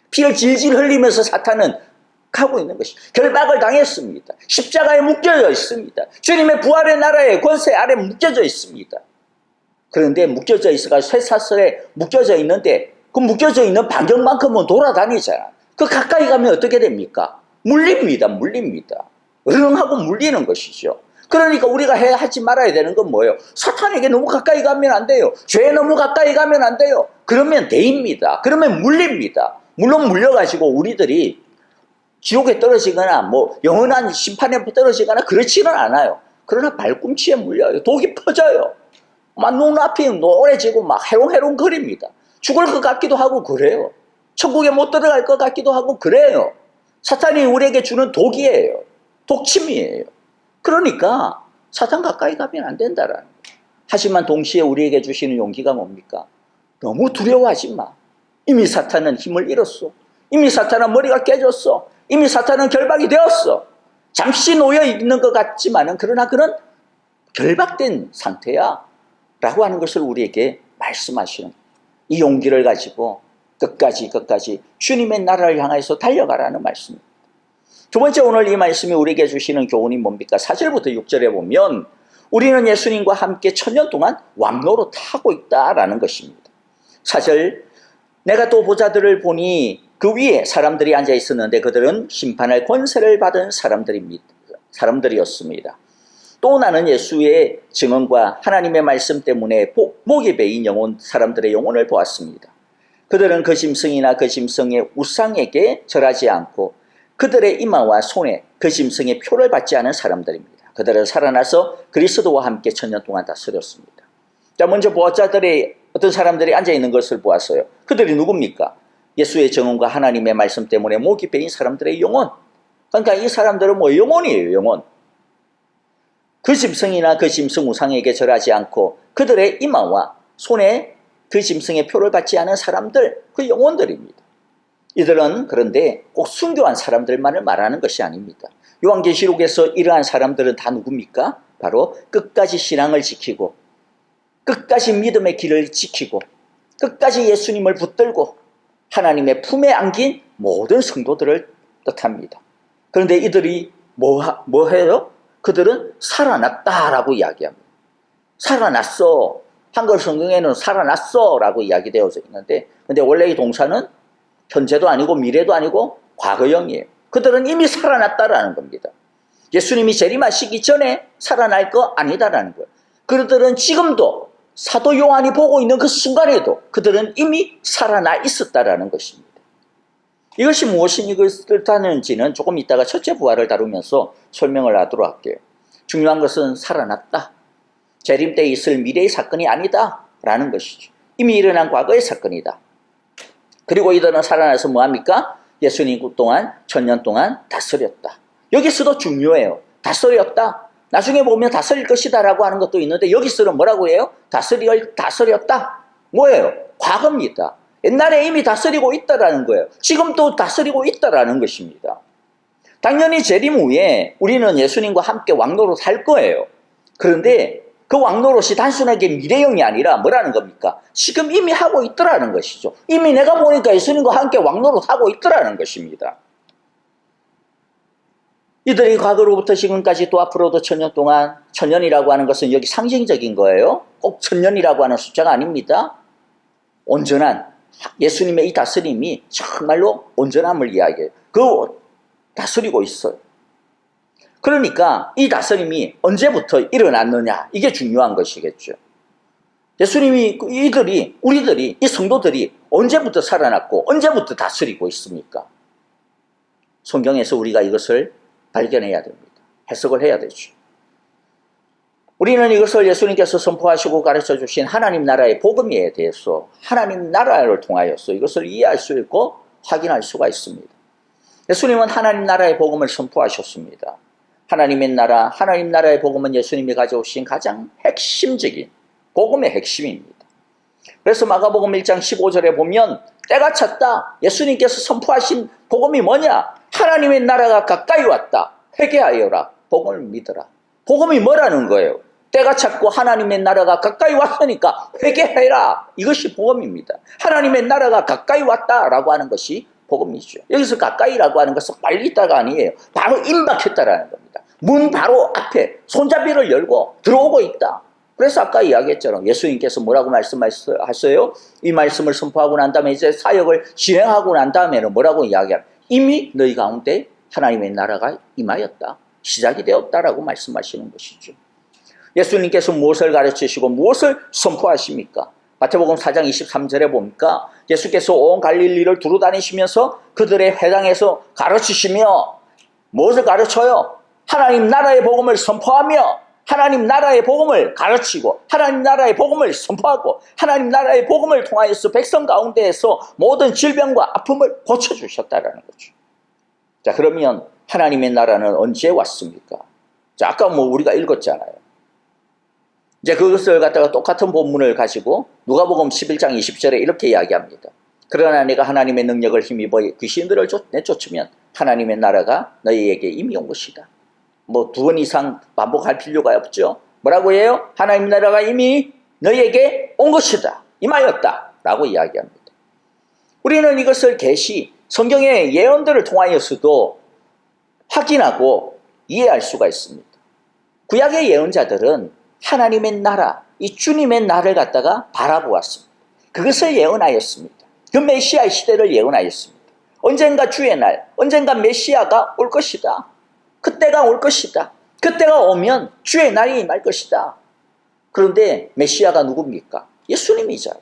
피를 질질 흘리면서 사탄은 가고 있는 것입니다. 결박을 당했습니다. 십자가에 묶여져 있습니다. 주님의 부활의 나라의 권세 아래 묶여져 있습니다. 그런데 묶여져 있어가지고 쇠사슬에 묶여져 있는데 그 묶여져 있는 반경만큼은 돌아다니잖아. 그 가까이 가면 어떻게 됩니까? 물립니다. 으릉하고 물리는 것이죠. 그러니까 우리가 하지 말아야 되는 건 뭐예요? 사탄에게 너무 가까이 가면 안 돼요. 죄에 너무 가까이 가면 안 돼요. 그러면 대입니다. 그러면 물립니다. 물론 물려가지고 우리들이 지옥에 떨어지거나 영원한 심판에 떨어지거나 그렇지는 않아요. 그러나 발꿈치에 물려요. 독이 퍼져요. 막 눈앞이 노래지고 막 해롱해롱 거립니다. 죽을 것 같기도 하고 그래요. 천국에 못 들어갈 것 같기도 하고 그래요. 사탄이 우리에게 주는 독이에요. 독침이에요. 그러니까 사탄 가까이 가면 안 된다라는 거예요. 하지만 동시에 우리에게 주시는 용기가 뭡니까? 너무 두려워하지 마. 이미 사탄은 힘을 잃었어. 이미 사탄은 머리가 깨졌어. 이미 사탄은 결박이 되었어. 잠시 놓여 있는 것 같지만은 그러나 그런 결박된 상태야 라고 하는 것을 우리에게 말씀하시는, 이 용기를 가지고 끝까지 주님의 나라를 향해서 달려가라는 말씀입니다. 두 번째, 오늘 이 말씀이 우리에게 주시는 교훈이 뭡니까? 4절부터 6절에 보면 우리는 예수님과 함께 천년 동안 왕노로 타고 있다라는 것입니다. 4절, 내가 또 보자들을 보니 그 위에 사람들이 앉아 있었는데 그들은 심판할 권세를 받은 사람들이었습니다. 또 나는 예수의 증언과 하나님의 말씀 때문에 목에 베인 사람들의 영혼을 보았습니다. 그들은 그 짐승이나 그 짐승의 우상에게 절하지 않고 그들의 이마와 손에 그 짐승의 표를 받지 않은 사람들입니다. 그들은 살아나서 그리스도와 함께 천년 동안 다스렸습니다. 자, 먼저 보호자들의 어떤 사람들이 앉아있는 것을 보았어요. 그들이 누굽니까? 예수의 증언과 하나님의 말씀 때문에 목이 베인 사람들의 영혼. 그러니까 이 사람들은 뭐 영혼이에요, 영혼. 그 짐승이나 그 짐승 우상에게 절하지 않고 그들의 이마와 손에 그 짐승의 표를 받지 않은 사람들, 그 영혼들입니다. 이들은 그런데 꼭 순교한 사람들만을 말하는 것이 아닙니다. 요한계시록에서 이러한 사람들은 다 누굽니까? 바로 끝까지 신앙을 지키고 끝까지 믿음의 길을 지키고 끝까지 예수님을 붙들고 하나님의 품에 안긴 모든 성도들을 뜻합니다. 그런데 이들이 뭐 해요? 그들은 살아났다라고 이야기합니다. 살아났어. 한글 성경에는 살아났어 라고 이야기되어져 있는데, 근데 원래 이 동사는 현재도 아니고 미래도 아니고 과거형이에요. 그들은 이미 살아났다라는 겁니다. 예수님이 재림하시기 전에 살아날 거 아니다라는 거예요. 그들은 지금도 사도 요한이 보고 있는 그 순간에도 그들은 이미 살아나 있었다라는 것입니다. 이것이 무엇이 뜻하는지는 조금 이따가 첫째 부활을 다루면서 설명을 하도록 할게요. 중요한 것은 살아났다. 재림 때 있을 미래의 사건이 아니다 라는 것이죠. 이미 일어난 과거의 사건이다. 그리고 이들은 살아나서 뭐합니까? 예수님 동안 천년 동안 다스렸다. 여기서도 중요해요. 다스렸다. 나중에 보면 다스릴 것이다 라고 하는 것도 있는데 여기서는 뭐라고 해요? 다스렸다. 뭐예요? 과거입니다. 옛날에 이미 다스리고 있다라는 거예요. 지금도 다스리고 있다라는 것입니다. 당연히 재림 후에 우리는 예수님과 함께 왕노릇 할 거예요. 그런데 그 왕노릇이 단순하게 미래형이 아니라 뭐라는 겁니까? 지금 이미 하고 있더라는 것이죠. 이미 내가 보니까 예수님과 함께 왕노릇 하고 있더라는 것입니다. 이들이 과거로부터 지금까지 또 앞으로도 천년 동안, 천년이라고 하는 것은 여기 상징적인 거예요. 꼭 천년이라고 하는 숫자가 아닙니다. 온전한 예수님의 이 다스림이 정말로 온전함을 이야기해요. 그 다스리고 있어요. 그러니까 이 다스림이 언제부터 일어났느냐, 이게 중요한 것이겠죠. 예수님이, 우리들이, 이 성도들이 언제부터 살아났고 언제부터 다스리고 있습니까? 성경에서 우리가 이것을 발견해야 됩니다. 해석을 해야 되죠. 우리는 이것을 예수님께서 선포하시고 가르쳐 주신 하나님 나라의 복음에 대해서 하나님 나라를 통하여서 이것을 이해할 수 있고 확인할 수가 있습니다. 예수님은 하나님 나라의 복음을 선포하셨습니다. 하나님 나라의 복음은 예수님이 가져오신 가장 핵심적인 복음의 핵심입니다. 그래서 마가복음 1장 15절에 보면 때가 찼다. 예수님께서 선포하신 복음이 뭐냐? 하나님의 나라가 가까이 왔다. 회개하여라. 복음을 믿어라. 복음이 뭐라는 거예요? 때가 찼고 하나님의 나라가 가까이 왔으니까 회개해라. 이것이 복음입니다. 하나님의 나라가 가까이 왔다라고 하는 것이 복음이죠. 여기서 가까이라고 하는 것은 빨리 있다가 아니에요. 바로 임박했다라는 겁니다. 문 바로 앞에 손잡이를 열고 들어오고 있다. 그래서 아까 이야기했잖아요. 예수님께서 뭐라고 말씀하셨어요? 이 말씀을 선포하고 난 다음에 이제 사역을 진행하고 난 다음에는 뭐라고 이야기하냐? 이미 너희 가운데 하나님의 나라가 임하였다. 시작이 되었다라고 말씀하시는 것이죠. 예수님께서 무엇을 가르치시고 무엇을 선포하십니까? 마태복음 4장 23절에 보니까 예수께서 온 갈릴리를 두루 다니시면서 그들의 회당에서 가르치시며 무엇을 가르쳐요? 하나님 나라의 복음을 선포하며 하나님 나라의 복음을 가르치고 하나님 나라의 복음을 선포하고 하나님 나라의 복음을 통하여서 백성 가운데에서 모든 질병과 아픔을 고쳐주셨다는 거죠. 자, 그러면 하나님의 나라는 언제 왔습니까? 자, 아까 우리가 읽었잖아요. 이제 그것을 갖다가 똑같은 본문을 가지고 누가복음 11장 20절에 이렇게 이야기합니다. 그러나 내가 하나님의 능력을 힘입어 귀신들을 내쫓으면 하나님의 나라가 너희에게 이미 온 것이다. 두 번 이상 반복할 필요가 없죠. 뭐라고 해요? 하나님 나라가 이미 너희에게 온 것이다. 임하였다. 라고 이야기합니다. 우리는 이것을 성경의 예언들을 통하여서도 확인하고 이해할 수가 있습니다. 구약의 예언자들은 하나님의 나라, 이 주님의 나라를 갖다가 바라보았습니다. 그것을 예언하였습니다. 그 메시아의 시대를 예언하였습니다. 언젠가 주의 날, 언젠가 메시아가 올 것이다. 그때가 올 것이다. 그때가 오면 주의 날이 임할 것이다. 그런데 메시아가 누굽니까? 예수님이잖아요.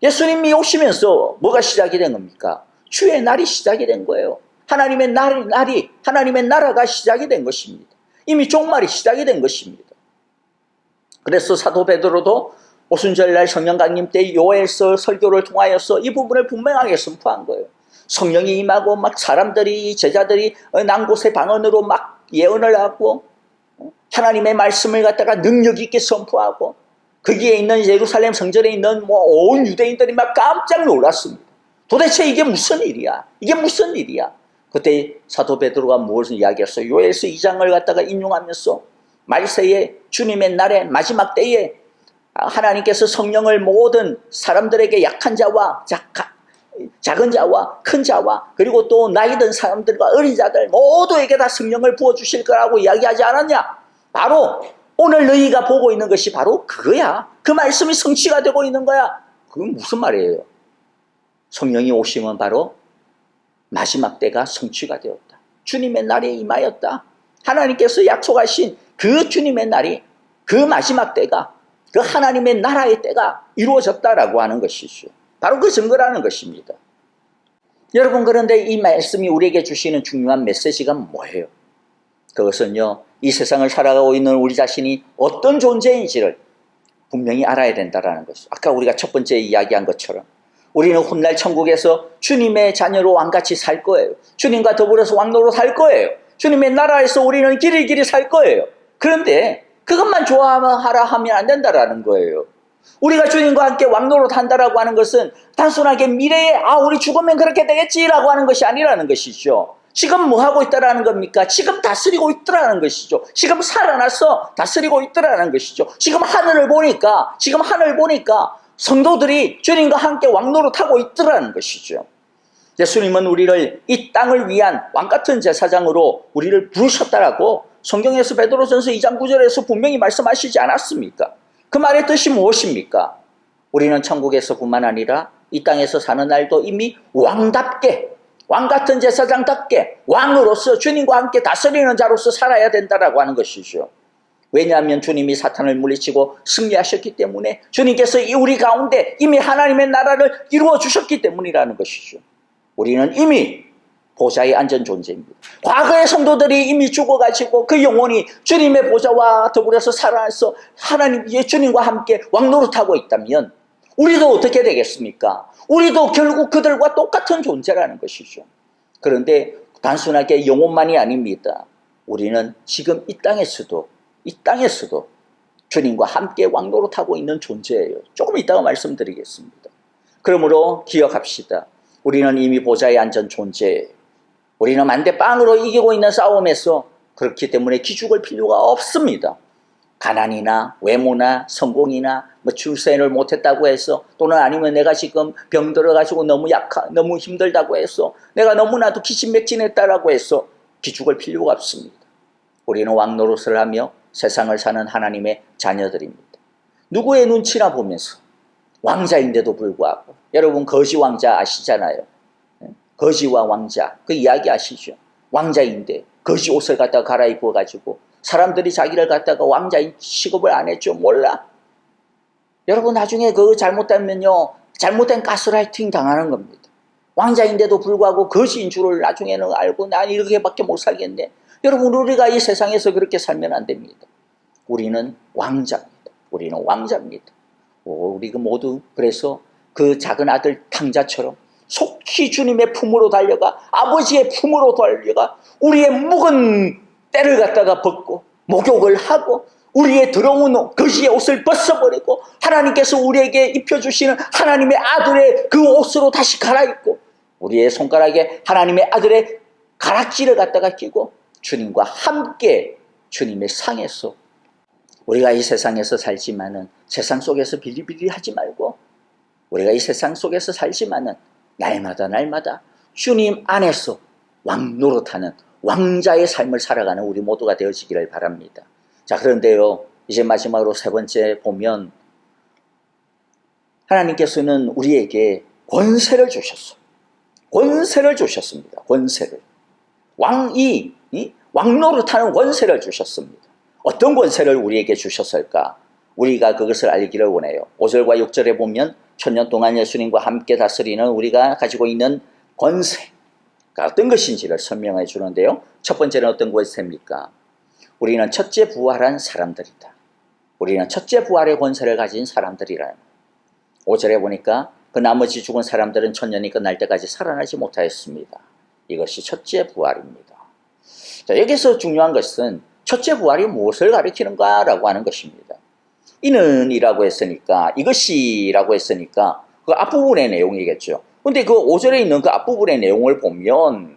예수님이 오시면서 뭐가 시작이 된 겁니까? 주의 날이 시작이 된 거예요. 하나님의 날이 하나님의 나라가 시작이 된 것입니다. 이미 종말이 시작이 된 것입니다. 그래서 사도 베드로도 오순절날 성령 강림 때 요엘서 설교를 통하여서 이 부분을 분명하게 선포한 거예요. 성령이 임하고 막 사람들이 제자들이 난 곳의 방언으로 막 예언을 하고 하나님의 말씀을 갖다가 능력 있게 선포하고 거기에 있는 예루살렘 성전에 있는 온 유대인들이 막 깜짝 놀랐습니다. 도대체 이게 무슨 일이야? 이게 무슨 일이야? 그때 사도 베드로가 무엇을 이야기했어요? 요엘서 2장을 갖다가 인용하면서 말세에 주님의 날에 마지막 때에 하나님께서 성령을 모든 사람들에게 약한 자와 작은 자와 큰 자와 그리고 또 나이 든 사람들과 어린 자들 모두에게 다 성령을 부어주실 거라고 이야기하지 않았냐? 바로 오늘 너희가 보고 있는 것이 바로 그거야. 그 말씀이 성취가 되고 있는 거야. 그건 무슨 말이에요? 성령이 오시면 바로 마지막 때가 성취가 되었다. 주님의 날이 임하였다. 하나님께서 약속하신 그 주님의 날이 그 마지막 때가 그 하나님의 나라의 때가 이루어졌다라고 하는 것이죠. 바로 그 증거라는 것입니다. 여러분, 그런데 이 말씀이 우리에게 주시는 중요한 메시지가 뭐예요? 그것은요, 이 세상을 살아가고 있는 우리 자신이 어떤 존재인지를 분명히 알아야 된다는 것이죠. 아까 우리가 첫 번째 이야기한 것처럼 우리는 훗날 천국에서 주님의 자녀로 왕같이 살 거예요. 주님과 더불어서 왕노로 살 거예요. 주님의 나라에서 우리는 길이 살 거예요. 그런데 그것만 좋아하라 하면 안 된다라는 거예요. 우리가 주님과 함께 왕노릇 한다라고 하는 것은 단순하게 미래에 우리 죽으면 그렇게 되겠지라고 하는 것이 아니라는 것이죠. 지금 뭐 하고 있다라는 겁니까? 지금 다스리고 있더라는 것이죠. 지금 살아나서 다스리고 있더라는 것이죠. 지금 하늘 보니까 성도들이 주님과 함께 왕노릇하고 있더라는 것이죠. 예수님은 우리를 이 땅을 위한 왕같은 제사장으로 우리를 부르셨다라고 성경에서 베드로전서 2장 9절에서 분명히 말씀하시지 않았습니까? 그 말의 뜻이 무엇입니까? 우리는 천국에서뿐만 아니라 이 땅에서 사는 날도 이미 왕답게, 왕같은 제사장답게 왕으로서 주님과 함께 다스리는 자로서 살아야 된다라고 하는 것이죠. 왜냐하면 주님이 사탄을 물리치고 승리하셨기 때문에 주님께서 우리 가운데 이미 하나님의 나라를 이루어 주셨기 때문이라는 것이죠. 우리는 이미 보좌에 앉은 존재입니다. 과거의 성도들이 이미 죽어가지고 그 영혼이 주님의 보좌와 더불어서 살아서 하나님의 주님과 함께 왕노릇하고 있다면 우리도 어떻게 되겠습니까? 우리도 결국 그들과 똑같은 존재라는 것이죠. 그런데 단순하게 영혼만이 아닙니다. 우리는 지금 이 땅에서도 주님과 함께 왕노릇하고 있는 존재예요. 조금 이따가 말씀드리겠습니다. 그러므로 기억합시다. 우리는 이미 보좌에 앉은 존재예요. 우리는 만대빵으로 이기고 있는 싸움에서 그렇기 때문에 기죽을 필요가 없습니다. 가난이나 외모나 성공이나 출세를 못했다고 해서 또는 아니면 내가 지금 병들어가지고 너무 힘들다고 해서 내가 너무나도 기진맥진했다라고 해서 기죽을 필요가 없습니다. 우리는 왕노릇을 하며 세상을 사는 하나님의 자녀들입니다. 누구의 눈치나 보면서 왕자인데도 불구하고 여러분 거지 왕자 아시잖아요. 거지와 왕자 그 이야기 아시죠? 왕자인데 거지 옷을 갖다가 갈아입고 가지고 사람들이 자기를 갖다가 왕자인 취급을 안 했죠. 몰라. 여러분 나중에 그거 잘못되면요 잘못된 가스라이팅 당하는 겁니다. 왕자인데도 불구하고 거지인 줄을 나중에는 알고 난 이렇게밖에 못 살겠네. 여러분 우리가 이 세상에서 그렇게 살면 안 됩니다. 우리는 왕자입니다. 우리는 왕자입니다. 우리 모두 그래서 그 작은 아들 탕자처럼 속히 주님의 품으로 달려가 아버지의 품으로 달려가 우리의 묵은 때를 갖다가 벗고 목욕을 하고 우리의 더러운 거지의 옷을 벗어버리고 하나님께서 우리에게 입혀주시는 하나님의 아들의 그 옷으로 다시 갈아입고 우리의 손가락에 하나님의 아들의 가락지를 갖다가 끼고 주님과 함께 주님의 상에서 우리가 이 세상에서 살지만은 세상 속에서 비리비리하지 말고 우리가 이 세상 속에서 살지만은 날마다 주님 안에서 왕노릇하는 왕자의 삶을 살아가는 우리 모두가 되어지기를 바랍니다. 자, 그런데요 이제 마지막으로 세 번째 보면 하나님께서는 우리에게 권세를 주셨어. 권세를 주셨습니다. 권세를. 왕노릇하는 권세를 주셨습니다. 어떤 권세를 우리에게 주셨을까? 우리가 그것을 알기를 원해요. 5절과 6절에 보면 천년 동안 예수님과 함께 다스리는 우리가 가지고 있는 권세가 어떤 것인지를 설명해 주는데요. 첫 번째는 어떤 권세입니까? 우리는 첫째 부활한 사람들이다. 우리는 첫째 부활의 권세를 가진 사람들이라는 거예요. 5절에 보니까 그 나머지 죽은 사람들은 천년이 끝날 때까지 살아나지 못하였습니다. 이것이 첫째 부활입니다. 자, 여기서 중요한 것은 첫째 부활이 무엇을 가리키는가라고 하는 것입니다. 이는 이라고 했으니까, 이것이라고 했으니까 그 앞부분의 내용이겠죠. 근데 그 5절에 있는 그 앞부분의 내용을 보면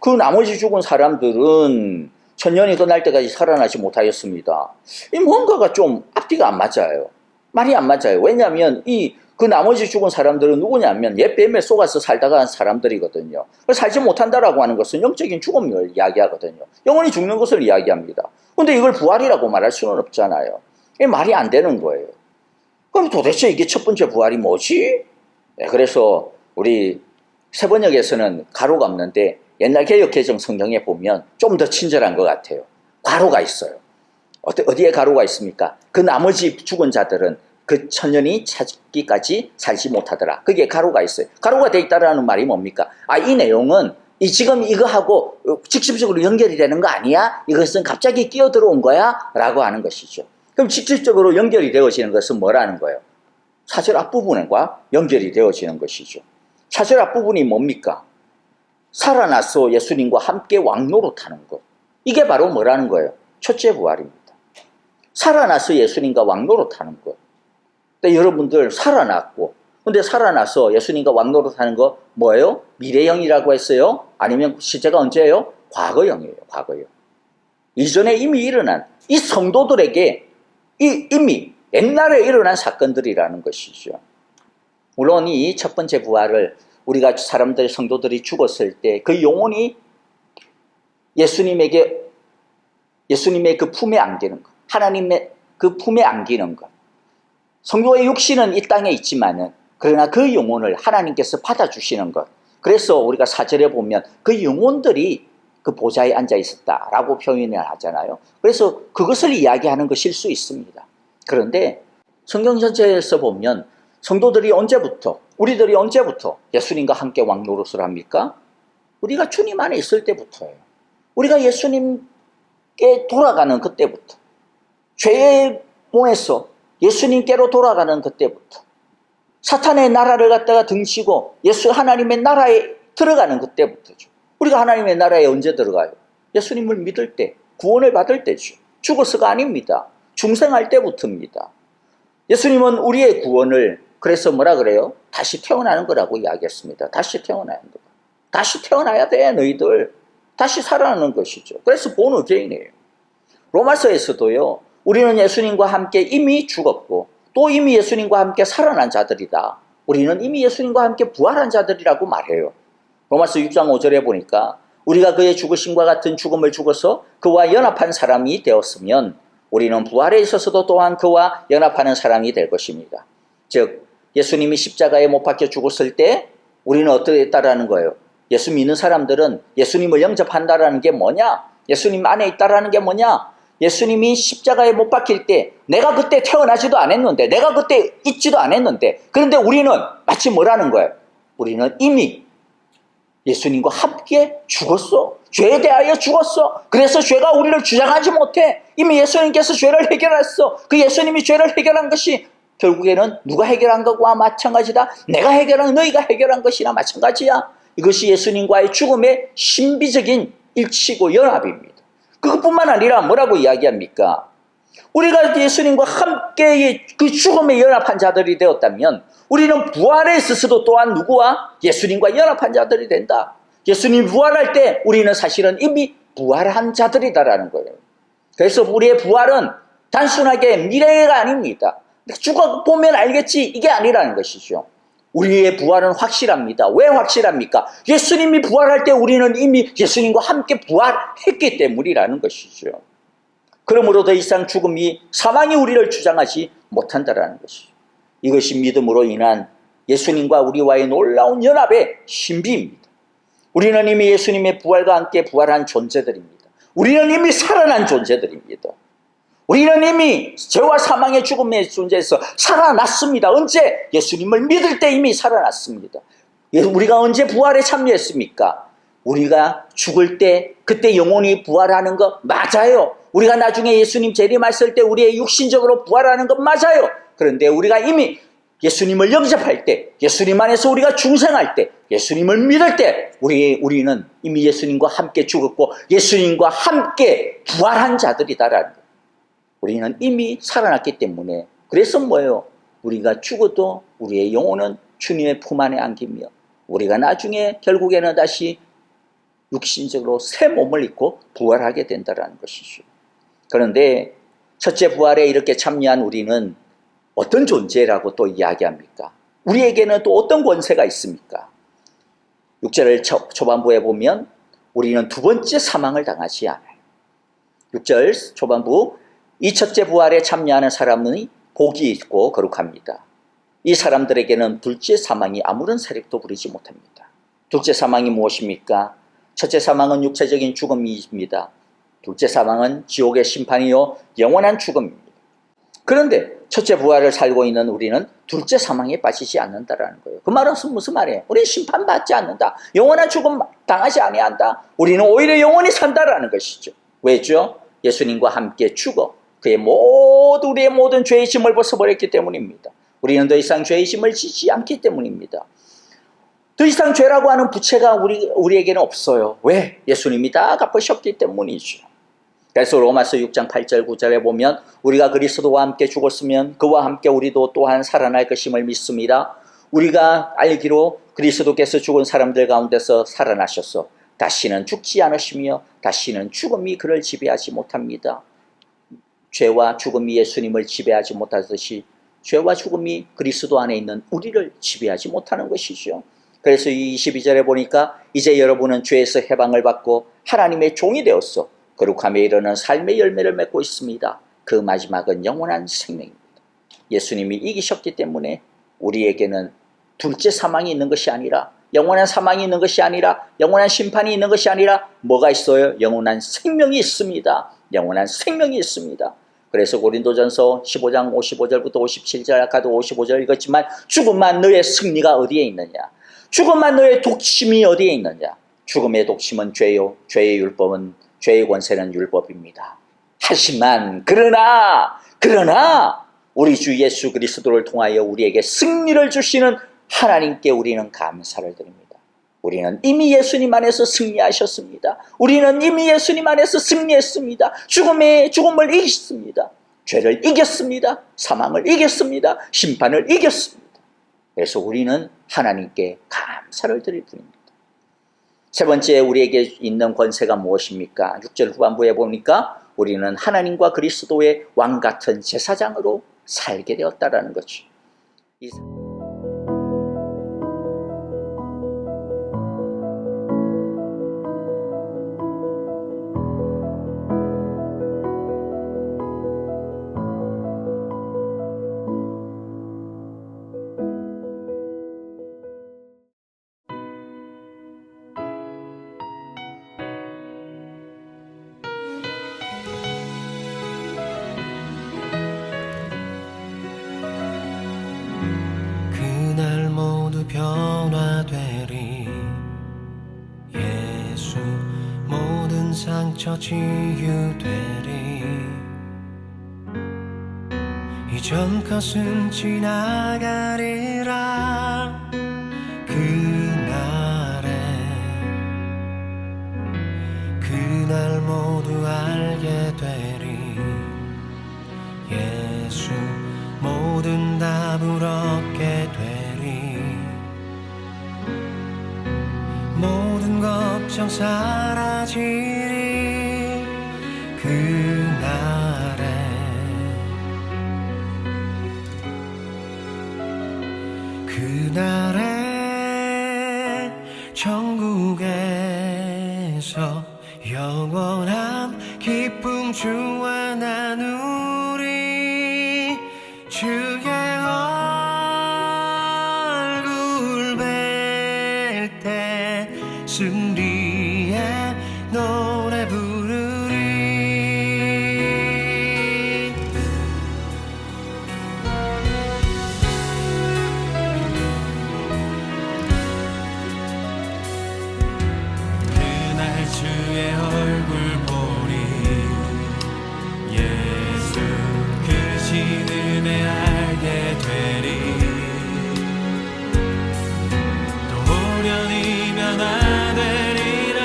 그 나머지 죽은 사람들은 천년이 끝날 때까지 살아나지 못하였습니다. 이 뭔가가 좀 앞뒤가 안 맞아요. 말이 안 맞아요. 왜냐하면 그 나머지 죽은 사람들은 누구냐면 옛 뱀에 속아서 살다가 한 사람들이거든요. 살지 못한다라고 하는 것은 영적인 죽음을 이야기하거든요. 영원히 죽는 것을 이야기합니다. 근데 이걸 부활이라고 말할 수는 없잖아요. 이게 말이 안 되는 거예요. 그럼 도대체 이게 첫 번째 부활이 뭐지? 네, 그래서 우리 세번역에서는 가로가 없는데 옛날 개역개정 성경에 보면 좀 더 친절한 것 같아요. 괄호가 있어요. 어디에 가로가 있습니까? 그 나머지 죽은 자들은 그 천년이 차기까지 살지 못하더라. 그게 가로가 있어요. 가로가 돼 있다라는 말이 뭡니까? 이 내용은 지금 이거하고 직접적으로 연결이 되는 거 아니야? 이것은 갑자기 끼어 들어온 거야? 라고 하는 것이죠. 그럼 직접적으로 연결이 되어지는 것은 뭐라는 거예요? 4절 앞부분과 연결이 되어지는 것이죠. 4절 앞부분이 뭡니까? 살아나서 예수님과 함께 왕노릇하는 것. 이게 바로 뭐라는 거예요? 첫째 부활입니다. 살아나서 예수님과 왕노릇하는 것. 근데 여러분들 살아났고, 근데 살아나서 예수님과 왕노릇하는 거 뭐예요? 미래형이라고 했어요? 아니면 시제가 언제예요? 과거형이에요. 과거형. 이전에 이미 일어난 이 성도들에게 이미 옛날에 일어난 사건들이라는 것이죠. 물론 이 첫 번째 부활을 우리가 사람들, 성도들이 죽었을 때 그 영혼이 예수님의 그 품에 안기는 것, 하나님의 그 품에 안기는 것. 성도의 육신은 이 땅에 있지만은 그러나 그 영혼을 하나님께서 받아주시는 것. 그래서 우리가 4절에 보면 그 영혼들이 그 보좌에 앉아 있었다라고 표현을 하잖아요. 그래서 그것을 이야기하는 것일 수 있습니다. 그런데 성경 전체에서 보면 성도들이 언제부터, 우리들이 언제부터 예수님과 함께 왕노릇을 합니까? 우리가 주님 안에 있을 때부터예요. 우리가 예수님께 돌아가는 그때부터, 죄의 몸에서 예수님께로 돌아가는 그때부터, 사탄의 나라를 갖다가 등지고 하나님의 나라에 들어가는 그때부터죠. 우리가 하나님의 나라에 언제 들어가요? 예수님을 믿을 때, 구원을 받을 때죠. 죽어서가 아닙니다. 중생할 때부터입니다. 예수님은 우리의 구원을, 그래서 뭐라 그래요? 다시 태어나는 거라고 이야기했습니다. 다시 태어나는 거. 다시 태어나야 돼, 너희들. 다시 살아나는 것이죠. 그래서 본어 개인이에요. 로마서에서도요, 우리는 예수님과 함께 이미 죽었고 또 이미 예수님과 함께 살아난 자들이다. 우리는 이미 예수님과 함께 부활한 자들이라고 말해요. 로마서 6장 5절에 보니까 우리가 그의 죽으심과 같은 죽음을 죽어서 그와 연합한 사람이 되었으면 우리는 부활에 있어서도 또한 그와 연합하는 사람이 될 것입니다. 즉 예수님이 십자가에 못 박혀 죽었을 때 우리는 어떻게 했다라는 거예요? 예수 믿는 사람들은 예수님을 영접한다라는 게 뭐냐? 예수님 안에 있다라는 게 뭐냐? 예수님이 십자가에 못 박힐 때 내가 그때 태어나지도 않았는데, 내가 그때 있지도 않았는데, 그런데 우리는 마치 뭐라는 거예요? 우리는 이미 예수님과 함께 죽었어. 죄에 대하여 죽었어. 그래서 죄가 우리를 주장하지 못해. 이미 예수님께서 죄를 해결했어. 그 예수님이 죄를 해결한 것이 결국에는 누가 해결한 것과 마찬가지다. 내가 해결한, 너희가 해결한 것이나 마찬가지야. 이것이 예수님과의 죽음의 신비적인 일치고 연합입니다. 그것뿐만 아니라 뭐라고 이야기합니까? 우리가 예수님과 함께 그 죽음에 연합한 자들이 되었다면 우리는 부활에 있어서도 또한 누구와? 예수님과 연합한 자들이 된다. 예수님이 부활할 때 우리는 사실은 이미 부활한 자들이다라는 거예요. 그래서 우리의 부활은 단순하게 미래가 아닙니다. 죽어보면 알겠지, 이게 아니라는 것이죠. 우리의 부활은 확실합니다. 왜 확실합니까? 예수님이 부활할 때 우리는 이미 예수님과 함께 부활했기 때문이라는 것이죠. 그러므로 더 이상 죽음이, 사망이 우리를 주장하지 못한다라는 것이죠. 이것이 믿음으로 인한 예수님과 우리와의 놀라운 연합의 신비입니다. 우리는 이미 예수님의 부활과 함께 부활한 존재들입니다. 우리는 이미 살아난 존재들입니다. 우리는 이미 죄와 사망의 죽음의 존재에서 살아났습니다. 언제? 예수님을 믿을 때 이미 살아났습니다. 우리가 언제 부활에 참여했습니까? 우리가 죽을 때 그때 영혼이 부활하는 것 맞아요. 우리가 나중에 예수님 재림하실 때 우리의 육신적으로 부활하는 것 맞아요. 그런데 우리가 이미 예수님을 영접할 때, 예수님 안에서 우리가 중생할 때, 예수님을 믿을 때 우리는 이미 예수님과 함께 죽었고 예수님과 함께 부활한 자들이다라는 거예요. 우리는 이미 살아났기 때문에, 그래서 뭐예요? 우리가 죽어도 우리의 영혼은 주님의 품 안에 안기며 우리가 나중에 결국에는 다시 육신적으로 새 몸을 입고 부활하게 된다는 것이죠. 그런데 첫째 부활에 이렇게 참여한 우리는 어떤 존재라고 또 이야기합니까? 우리에게는 또 어떤 권세가 있습니까? 6절 초반부에 보면 우리는 두 번째 사망을 당하지 않아요. 6절 초반부, 이 첫째 부활에 참여하는 사람은 복이 있고 거룩합니다. 이 사람들에게는 둘째 사망이 아무런 세력도 부리지 못합니다. 둘째 사망이 무엇입니까? 첫째 사망은 육체적인 죽음입니다. 둘째 사망은 지옥의 심판이요 영원한 죽음입니다. 그런데 첫째 부활을 살고 있는 우리는 둘째 사망에 빠지지 않는다라는 거예요. 그 말은 무슨 말이에요? 우리는 심판받지 않는다. 영원한 죽음 당하지 아니한다. 우리는 오히려 영원히 산다라는 것이죠. 왜죠? 예수님과 함께 죽어 우리의 모든 죄의 짐을 벗어버렸기 때문입니다. 우리는 더 이상 죄의 짐을 지지 않기 때문입니다. 더 이상 죄라고 하는 부채가 우리에게는 없어요. 왜? 예수님이 다 갚으셨기 때문이죠. 그래서 로마서 6장 8절 9절에 보면 우리가 그리스도와 함께 죽었으면 그와 함께 우리도 또한 살아날 것임을 믿습니다. 우리가 알기로 그리스도께서 죽은 사람들 가운데서 살아나셔서 다시는 죽지 않으시며 다시는 죽음이 그를 지배하지 못합니다. 죄와 죽음이 예수님을 지배하지 못하듯이 죄와 죽음이 그리스도 안에 있는 우리를 지배하지 못하는 것이죠. 그래서 이 22절에 보니까 이제 여러분은 죄에서 해방을 받고 하나님의 종이 되었어 거룩함에 이르는 삶의 열매를 맺고 있습니다. 그 마지막은 영원한 생명입니다. 예수님이 이기셨기 때문에 우리에게는 둘째 사망이 있는 것이 아니라, 영원한 사망이 있는 것이 아니라, 영원한 심판이 있는 것이 아니라 뭐가 있어요? 영원한 생명이 있습니다. 영원한 생명이 있습니다. 그래서 고린도전서 15장 55절부터 57절, 아까도 55절 읽었지만 죽음만 너의 승리가 어디에 있느냐? 죽음만 너의 독심이 어디에 있느냐? 죽음의 독심은 죄요, 죄의 율법은, 죄의 권세는 율법입니다. 하지만 그러나 우리 주 예수 그리스도를 통하여 우리에게 승리를 주시는 하나님께 우리는 감사를 드립니다. 우리는 이미 예수님 안에서 승리하셨습니다. 우리는 이미 예수님 안에서 승리했습니다. 죽음을 이겼습니다. 죄를 이겼습니다. 사망을 이겼습니다. 심판을 이겼습니다. 그래서 우리는 하나님께 감사를 드릴 뿐입니다. 세 번째, 우리에게 있는 권세가 무엇입니까? 6절 후반부에 보니까 우리는 하나님과 그리스도의 왕 같은 제사장으로 살게 되었다라는 거죠. 그날 모두 변화되리. 예수 모든 상처 치유되리. 이전 것은 지나가리라. 그날 모두 알게 되리. 예수 모든 답을 얻게 되리. 모든 걱정 사라지리. 그날에 천국에서 영원한 기쁨 주와 나누리. 주의 얼굴 승리의 노래 부르리. 그날 주의 얼굴 보리. 예수 그 신 은혜 알게 되리. 또 호련이면 아되리라.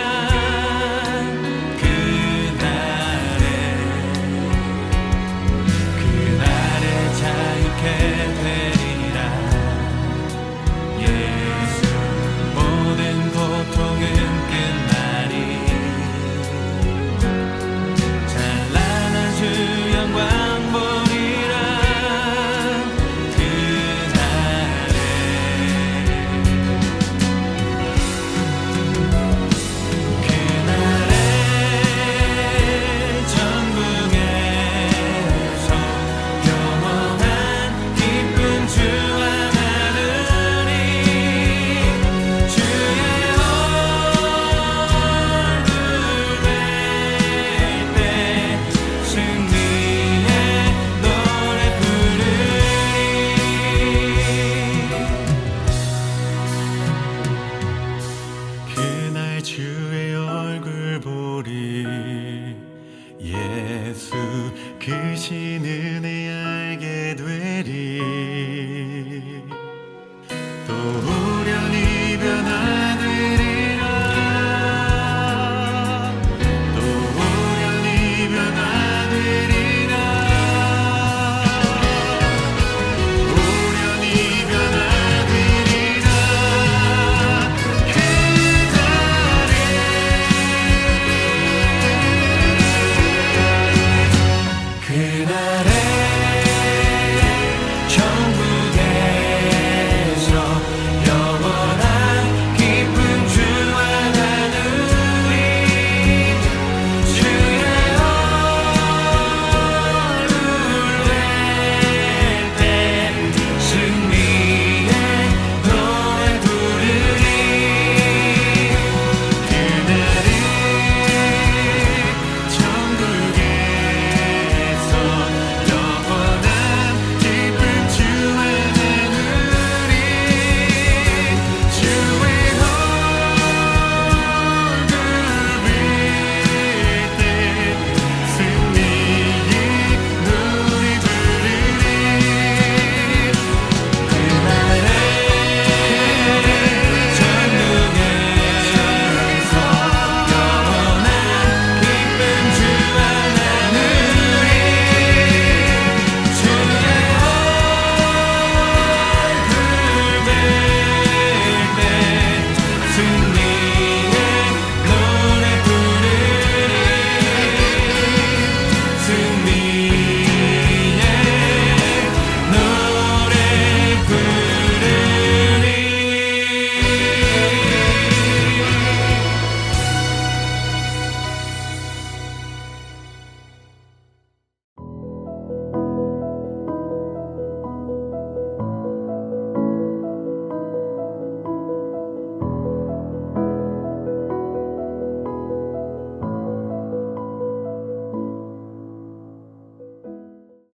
그날에 자유케 되리라. 예수 모든 고통은 끝나리. 찬란한 주 영광 보리라. 그날에 천국에서 영원한 기쁨 주와 나누리. 주의 얼굴 뵐 때 승리의 노래 부르리. 그날 주의 얼굴 보리. 예수 그 신 은혜 알게 되리. 또